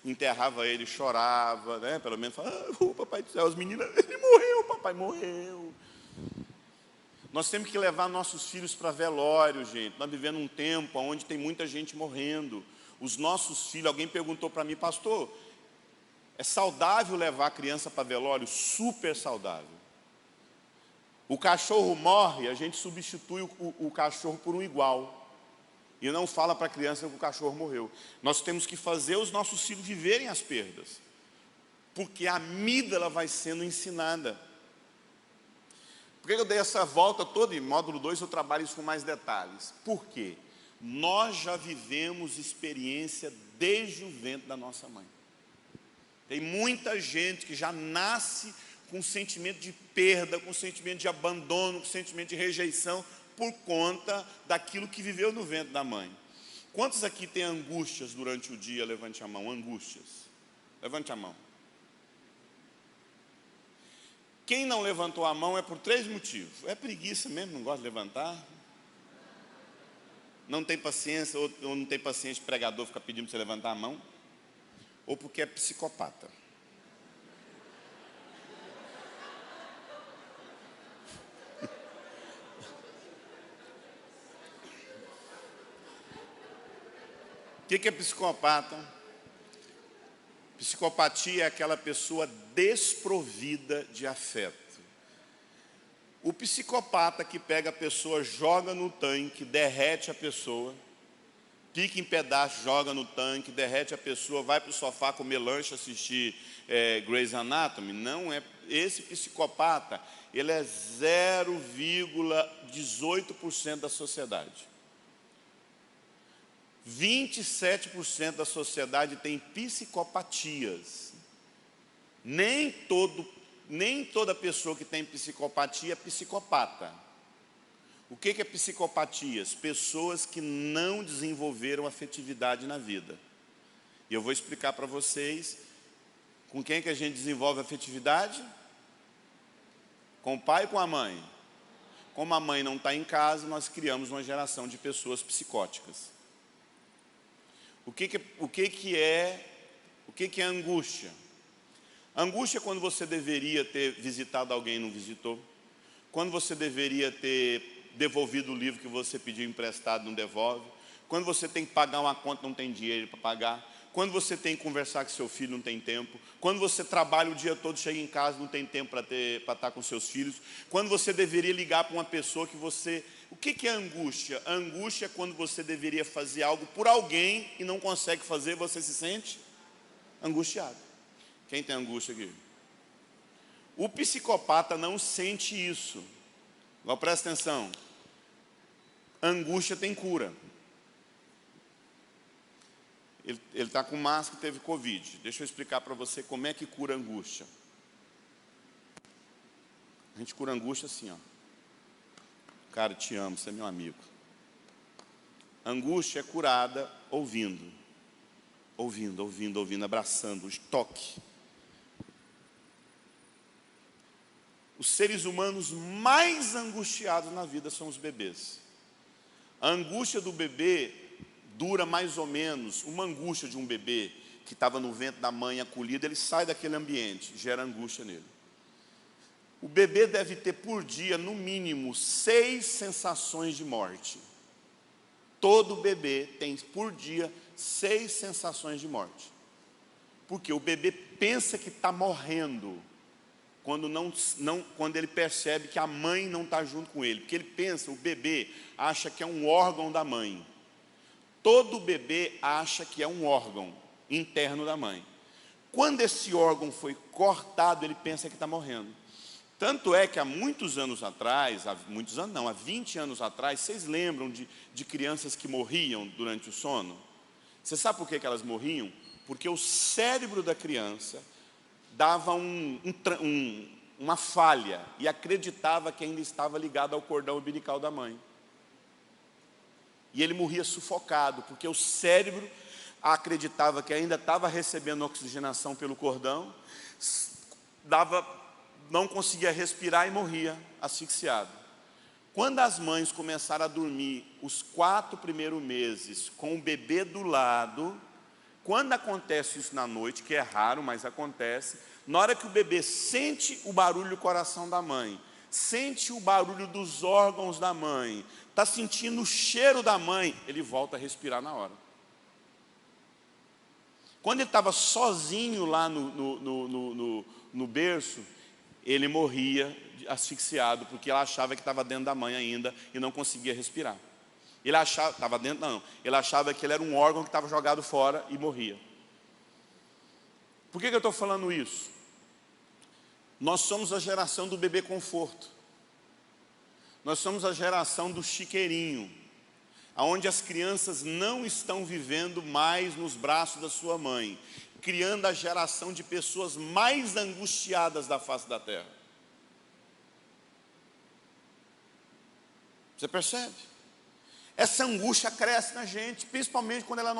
enterrava ele, chorava, né? Pelo menos falava, papai do céu, as meninas, ele morreu, papai morreu. Nós temos que levar nossos filhos para velório, gente. Nós vivemos um tempo onde tem muita gente morrendo. Os nossos filhos, alguém perguntou para mim, pastor, é saudável levar a criança para velório? Super saudável. O cachorro morre, a gente substitui o cachorro por um igual. E não fala para a criança que o cachorro morreu. Nós temos que fazer os nossos filhos viverem as perdas. Porque a amígdala vai sendo ensinada. Por que eu dei essa volta toda? Em módulo 2 eu trabalho isso com mais detalhes. Por quê? Nós já vivemos experiência desde o ventre da nossa mãe. Tem muita gente que já nasce com sentimento de perda, com sentimento de abandono, com sentimento de rejeição, por conta daquilo que viveu no ventre da mãe. Quantos aqui têm angústias durante o dia? Levante a mão. Angústias. Levante a mão. Quem não levantou a mão é por 3 motivos. É preguiça mesmo, não gosta de levantar. Não tem paciência, ou não tem paciência de pregador ficar pedindo para você levantar a mão. Ou porque é psicopata. O que é psicopata? Psicopatia é aquela pessoa desprovida de afeto. O psicopata que pega a pessoa, joga no tanque, derrete a pessoa, pica em pedaços, joga no tanque, derrete a pessoa, vai para o sofá comer lanche, assistir Grey's Anatomy. Não é. Esse psicopata, ele é 0,18% da sociedade. 27% da sociedade tem psicopatias. Nem toda pessoa que tem psicopatia é psicopata. O que é psicopatias? Pessoas que não desenvolveram afetividade na vida. E eu vou explicar para vocês com quem que a gente desenvolve afetividade? Com o pai e com a mãe. Como a mãe não está em casa, nós criamos uma geração de pessoas psicóticas. O que é angústia? Angústia é quando você deveria ter visitado alguém e não visitou. Quando você deveria ter devolvido o livro que você pediu emprestado e não devolve. Quando você tem que pagar uma conta e não tem dinheiro para pagar. Quando você tem que conversar com seu filho, não tem tempo. Quando você trabalha o dia todo, chega em casa, não tem tempo para estar com seus filhos. Quando você deveria ligar para uma pessoa que você... O que é angústia? Angústia é quando você deveria fazer algo por alguém e não consegue fazer, você se sente angustiado. Quem tem angústia aqui? O psicopata não sente isso. Agora presta atenção. Angústia tem cura. Ele está com máscara e teve Covid. Deixa eu explicar para você como é que cura angústia. A gente cura angústia assim, ó. Cara, te amo, você é meu amigo. Angústia é curada ouvindo. Ouvindo, abraçando, o toque. Os seres humanos mais angustiados na vida são os bebês. A angústia do bebê dura mais ou menos, uma angústia de um bebê que estava no ventre da mãe acolhido, ele sai daquele ambiente, gera angústia nele. O bebê deve ter por dia, no mínimo, 6 sensações de morte. Todo bebê tem por dia 6 sensações de morte. Porque o bebê pensa que está morrendo quando ele percebe que a mãe não está junto com ele. Porque ele pensa, o bebê acha que é um órgão da mãe. Todo bebê acha que é um órgão interno da mãe. Quando esse órgão foi cortado, ele pensa que está morrendo. Tanto é que há muitos anos atrás, há 20 anos atrás, vocês lembram de crianças que morriam durante o sono? Você sabe por que elas morriam? Porque o cérebro da criança dava uma falha e acreditava que ainda estava ligado ao cordão umbilical da mãe. E ele morria sufocado, porque o cérebro acreditava que ainda estava recebendo oxigenação pelo cordão, não conseguia respirar e morria asfixiado. Quando as mães começaram a dormir os 4 primeiros meses com o bebê do lado, quando acontece isso na noite, que é raro, mas acontece, na hora que o bebê sente o barulho do coração da mãe, sente o barulho dos órgãos da mãe, está sentindo o cheiro da mãe, ele volta a respirar na hora. Quando ele estava sozinho lá no berço, ele morria asfixiado, porque ela achava que estava dentro da mãe ainda e não conseguia respirar. Ele achava, estava dentro, não, ele achava que ele era um órgão que estava jogado fora e morria. Por que eu estou falando isso? Nós somos a geração do bebê conforto. Nós somos a geração do chiqueirinho, onde as crianças não estão vivendo mais nos braços da sua mãe, criando a geração de pessoas mais angustiadas da face da terra. Você percebe? Essa angústia cresce na gente, principalmente quando ela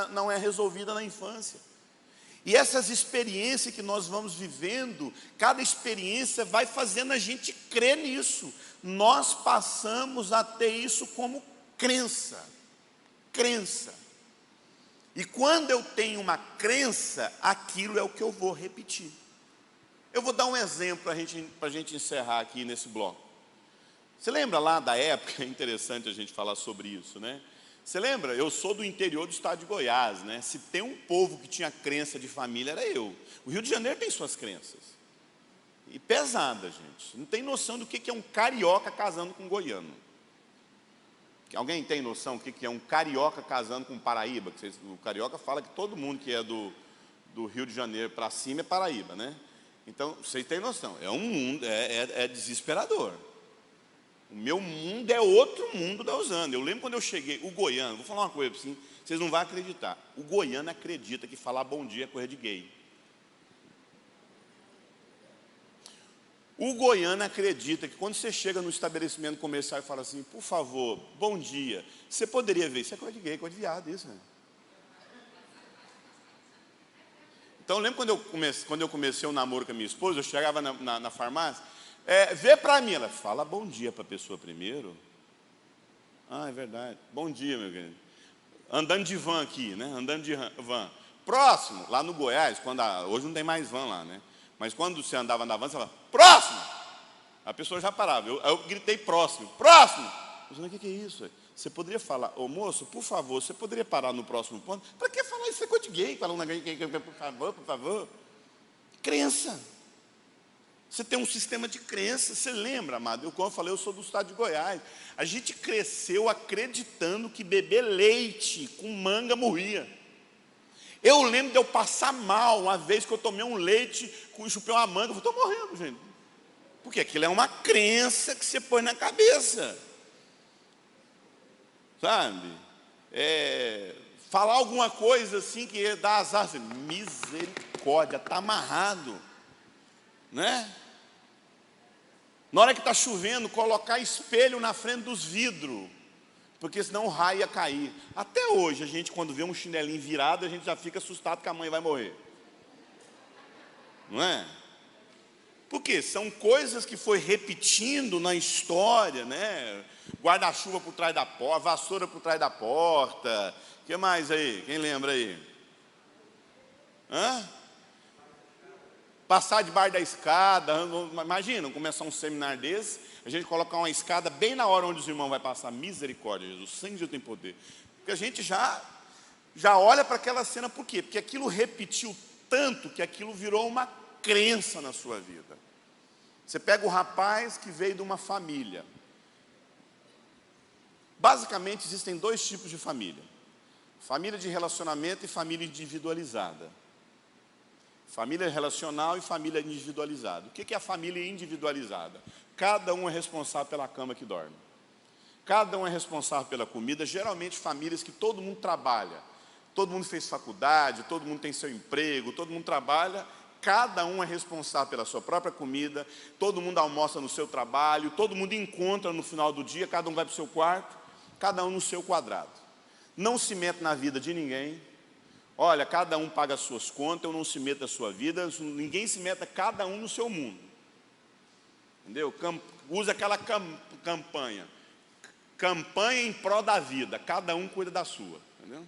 não é resolvida na infância. E essas experiências que nós vamos vivendo, cada experiência vai fazendo a gente crer nisso. Nós passamos a ter isso como crença. Crença. E quando eu tenho uma crença, aquilo é o que eu vou repetir. Eu vou dar um exemplo para a gente encerrar aqui nesse bloco. Você lembra lá da época, é interessante a gente falar sobre isso, né? Você lembra? Eu sou do interior do estado de Goiás, né? Se tem um povo que tinha crença de família, era eu. O Rio de Janeiro tem suas crenças. E pesada, gente. Não tem noção do que é um carioca casando com um goiano. Alguém tem noção do que é um carioca casando com um paraíba? O carioca fala que todo mundo que é do Rio de Janeiro para cima é paraíba, né? Então, vocês têm noção. É um mundo, é desesperador. O meu mundo é outro mundo da Usana. Eu lembro quando eu cheguei, o goiano, vou falar uma coisa assim, vocês não vão acreditar. O goiano acredita que falar bom dia é coisa de gay. O goiano acredita que quando você chega no estabelecimento comercial e fala assim, por favor, bom dia, você poderia ver, isso é coisa de gay, coisa de viado, isso, né? Então eu lembro quando eu comecei o namoro com a minha esposa, eu chegava na farmácia, vê para mim, ela fala bom dia para a pessoa primeiro. Ah, é verdade, bom dia, meu querido. Andando de van aqui, né? Andando de van. Próximo, lá no Goiás, hoje não tem mais van lá, né? Mas quando você andava na van, você falava, próximo! A pessoa já parava. Eu gritei próximo, próximo! Eu falei, o que é isso? Você poderia falar, ô moço, por favor, você poderia parar no próximo ponto? Para que falar isso? É coisa de gay, falar um negócio, por favor, por favor. Crença. Você tem um sistema de crença, você lembra, amado? Como eu falei, eu sou do estado de Goiás. A gente cresceu acreditando que beber leite com manga morria. Eu lembro de eu passar mal uma vez que eu tomei um leite, chupei uma manga, eu falei, estou morrendo, gente. Porque aquilo é uma crença que você põe na cabeça. Sabe? Falar alguma coisa assim que dá azar, assim, misericórdia, está amarrado. Né? Na hora que está chovendo, colocar espelho na frente dos vidros, porque senão o raio ia cair. Até hoje, a gente quando vê um chinelinho virado, a gente já fica assustado que a mãe vai morrer. Não é? Porque são coisas que foi repetindo na história, né? Guarda-chuva por trás da porta, vassoura por trás da porta. O que mais aí? Quem lembra aí? Passar debaixo da escada. Imagina, começar um seminário desse, a gente colocar uma escada bem na hora onde os irmãos vão passar. Misericórdia, Jesus, o sangue de Deus tem poder. Porque a gente já olha para aquela cena, por quê? Porque aquilo repetiu tanto que aquilo virou uma crença na sua vida. Você pega o rapaz que veio de uma família. Basicamente existem dois tipos de família: família de relacionamento e família individualizada. Família relacional e família individualizada. O que é a família individualizada? Cada um é responsável pela cama que dorme. Cada um é responsável pela comida. Geralmente famílias que todo mundo trabalha. Todo mundo fez faculdade, todo mundo tem seu emprego, todo mundo trabalha. Cada um é responsável pela sua própria comida. Todo mundo almoça no seu trabalho. Todo mundo encontra no final do dia. Cada um vai para o seu quarto. Cada um no seu quadrado. Não se mete na vida de ninguém. Olha, cada um paga as suas contas, eu não se meto na sua vida, ninguém se meta, cada um no seu mundo. Entendeu? Usa aquela campanha. Campanha em prol da vida, cada um cuida da sua. Entendeu?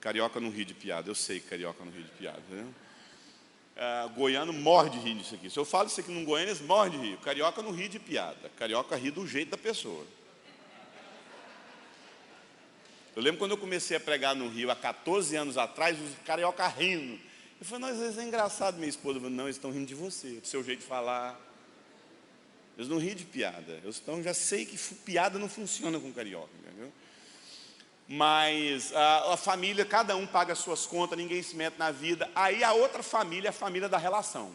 Carioca não ri de piada, eu sei que carioca não ri de piada. Entendeu? Goiano morre de rir disso aqui. Se eu falo isso aqui num goiano, eles morrem de rir. Carioca não ri de piada, carioca ri do jeito da pessoa. Eu lembro quando eu comecei a pregar no Rio, há 14 anos atrás, os carioca rindo. Eu falei, não, às vezes é engraçado, minha esposa. Eu falei, não, eles estão rindo de você, do seu jeito de falar. Eles não riem de piada. Já sei que piada não funciona com carioca, entendeu? Mas a família, cada um paga as suas contas, ninguém se mete na vida. Aí a outra família é a família da relação.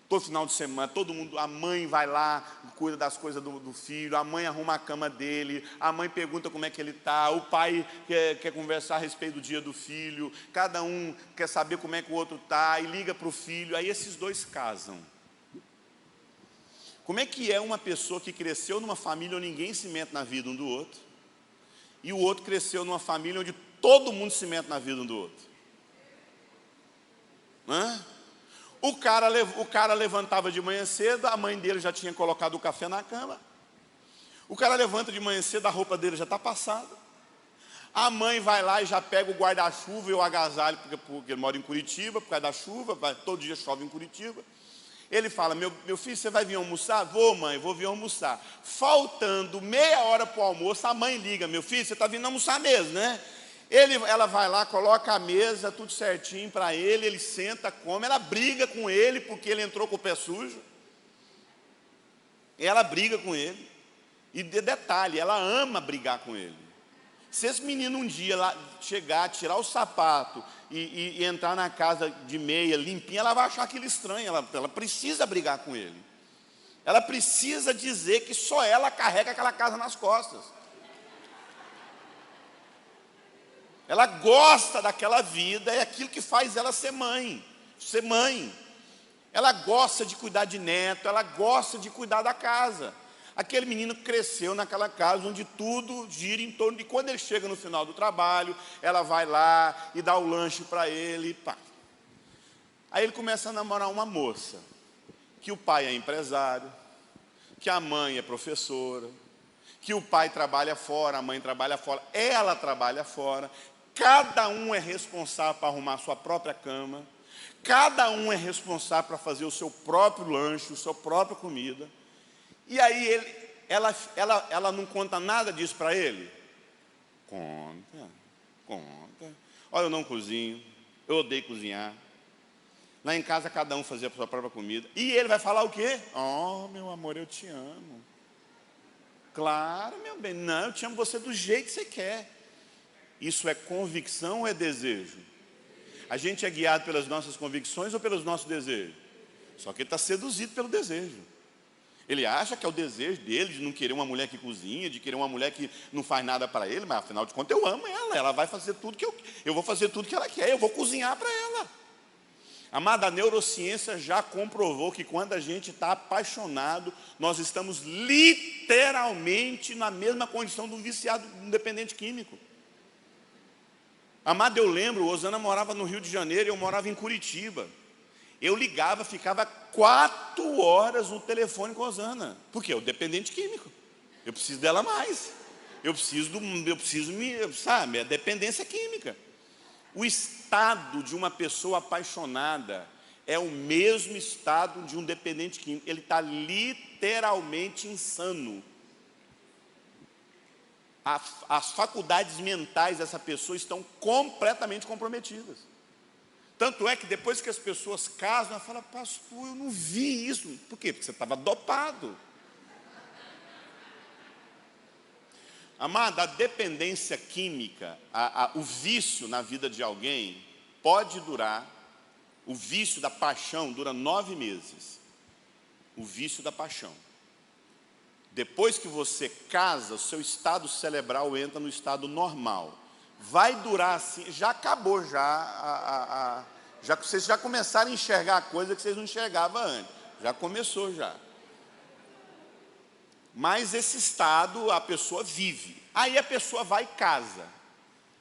Todo final de semana, todo mundo, a mãe vai lá, cuida das coisas do filho, a mãe arruma a cama dele, a mãe pergunta como é que ele está, o pai quer conversar a respeito do dia do filho, cada um quer saber como é que o outro está, e liga para o filho, aí esses dois casam. Como é que é uma pessoa que cresceu numa família onde ninguém se mete na vida um do outro? e o outro cresceu numa família onde todo mundo se mete na vida um do outro. O cara levantava de manhã cedo, a mãe dele já tinha colocado o café na cama. O cara levanta de manhã cedo, a roupa dele já está passada. A mãe vai lá e já pega o guarda-chuva e o agasalho, porque ele mora em Curitiba, por causa da chuva, todo dia chove em Curitiba. Ele fala, meu filho, você vai vir almoçar? Vou, mãe, vou vir almoçar. Faltando meia hora para o almoço, a mãe liga, meu filho, você está vindo almoçar mesmo, né? Ela vai lá, coloca a mesa, tudo certinho para ele senta, come, ela briga com ele, porque ele entrou com o pé sujo. Ela briga com ele. E detalhe, ela ama brigar com ele. Se esse menino um dia lá chegar, tirar o sapato e entrar na casa de meia, limpinha, ela vai achar aquilo estranho, ela precisa brigar com ele. Ela precisa dizer que só ela carrega aquela casa nas costas. Ela gosta daquela vida, é aquilo que faz ela ser mãe. Ela gosta de cuidar de neto, ela gosta de cuidar da casa. Aquele menino cresceu naquela casa onde tudo gira em torno de quando ele chega no final do trabalho, ela vai lá e dá o lanche para ele. Pá. Aí ele começa a namorar uma moça, que o pai é empresário, que a mãe é professora, que o pai trabalha fora, a mãe trabalha fora, ela trabalha fora. Cada um é responsável para arrumar a sua própria cama, cada um é responsável para fazer o seu próprio lanche, a sua própria comida. E aí ela não conta nada disso para ele? Conta. Olha, eu não cozinho, eu odeio cozinhar. Lá em casa cada um fazia a sua própria comida. E ele vai falar o quê? Oh, meu amor, eu te amo. Claro, meu bem, não, eu te amo você do jeito que você quer. Isso é convicção ou é desejo? A gente é guiado pelas nossas convicções ou pelos nossos desejos? Só que ele está seduzido pelo desejo. Ele acha que é o desejo dele de não querer uma mulher que cozinha, de querer uma mulher que não faz nada para ele, mas afinal de contas eu amo ela vai fazer tudo que eu vou fazer tudo que ela quer, eu vou cozinhar para ela. Amada, a neurociência já comprovou que quando a gente está apaixonado, nós estamos literalmente na mesma condição do viciado, do dependente químico. Amada, eu lembro, Osana morava no Rio de Janeiro e eu morava em Curitiba. Eu ligava, ficava 4 horas no telefone com a Osana. Por quê? O dependente químico. Eu preciso dela mais. Sabe, a dependência química. O estado de uma pessoa apaixonada é o mesmo estado de um dependente químico. Ele está literalmente insano. As faculdades mentais dessa pessoa estão completamente comprometidas. Tanto é que depois que as pessoas casam, ela fala, pastor, eu não vi isso. Por quê? Porque você estava dopado. Amada, a dependência química, o vício na vida de alguém pode durar, o vício da paixão dura 9 meses. O vício da paixão. Depois que você casa, o seu estado cerebral entra no estado normal. Vai durar assim, já acabou, vocês já começaram a enxergar a coisa que vocês não enxergavam antes. Já começou já. Mas esse estado a pessoa vive. Aí a pessoa vai e casa.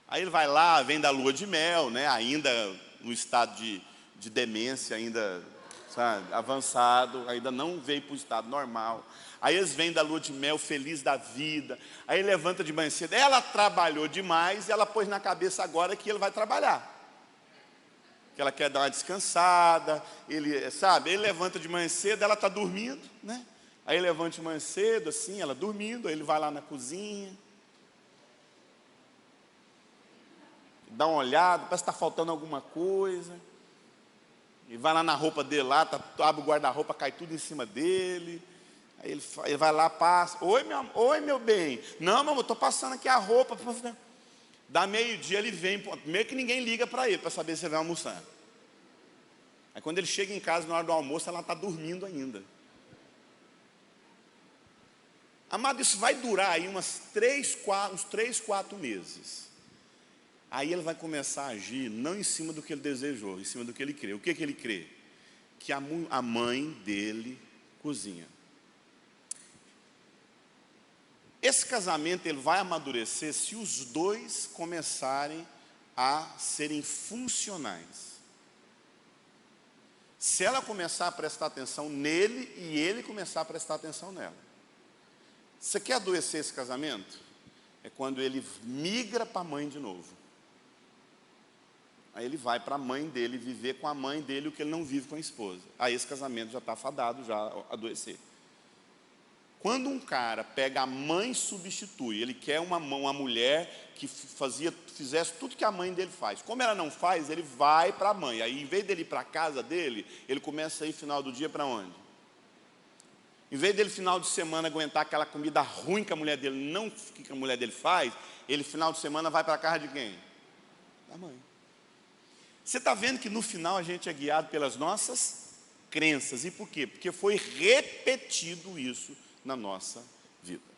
Aí ele vai lá, vem da lua de mel, né? Ainda no estado de demência, ainda, sabe, avançado, ainda não veio para o estado normal. Aí eles vêm da lua de mel, feliz da vida. Aí ele levanta de manhã cedo. Ela trabalhou demais e ela pôs na cabeça agora que ele vai trabalhar. Que ela quer dar uma descansada. Ele levanta de manhã cedo, ela está dormindo, né? Aí ele levanta de manhã cedo, assim, ela dormindo. Aí ele vai lá na cozinha. Dá uma olhada, parece que está faltando alguma coisa. E vai lá na roupa dele, abre o guarda-roupa, cai tudo em cima dele. Aí ele vai lá, passa. Oi, meu bem. Não, meu amor, estou passando aqui a roupa. Dá meio-dia, ele vem. Meio que ninguém liga para ele, para saber se ele vai almoçar. Aí quando ele chega em casa, na hora do almoço, ela está dormindo ainda. Amado, isso vai durar aí uns 3, 4 meses. Aí ele vai começar a agir, não em cima do que ele desejou, em cima do que ele crê. O que ele crê? Que a mãe dele cozinha. esse casamento ele vai amadurecer se os dois começarem a serem funcionais. Se ela começar a prestar atenção nele e ele começar a prestar atenção nela. Você quer adoecer esse casamento? É quando ele migra para a mãe de novo. Aí ele vai para a mãe dele, viver com a mãe dele o que ele não vive com a esposa. Aí esse casamento já está fadado já a adoecer. Quando um cara pega a mãe e substitui, ele quer uma mulher que fizesse tudo que a mãe dele faz. Como ela não faz, ele vai para a mãe. Aí, em vez dele ir para a casa dele, ele começa a ir final do dia para onde? Em vez dele, final de semana, aguentar aquela comida ruim que a mulher dele que a mulher dele faz, ele, final de semana, vai para a casa de quem? Da mãe. Você está vendo que no final a gente é guiado pelas nossas crenças. E por quê? Porque foi repetido isso na nossa vida.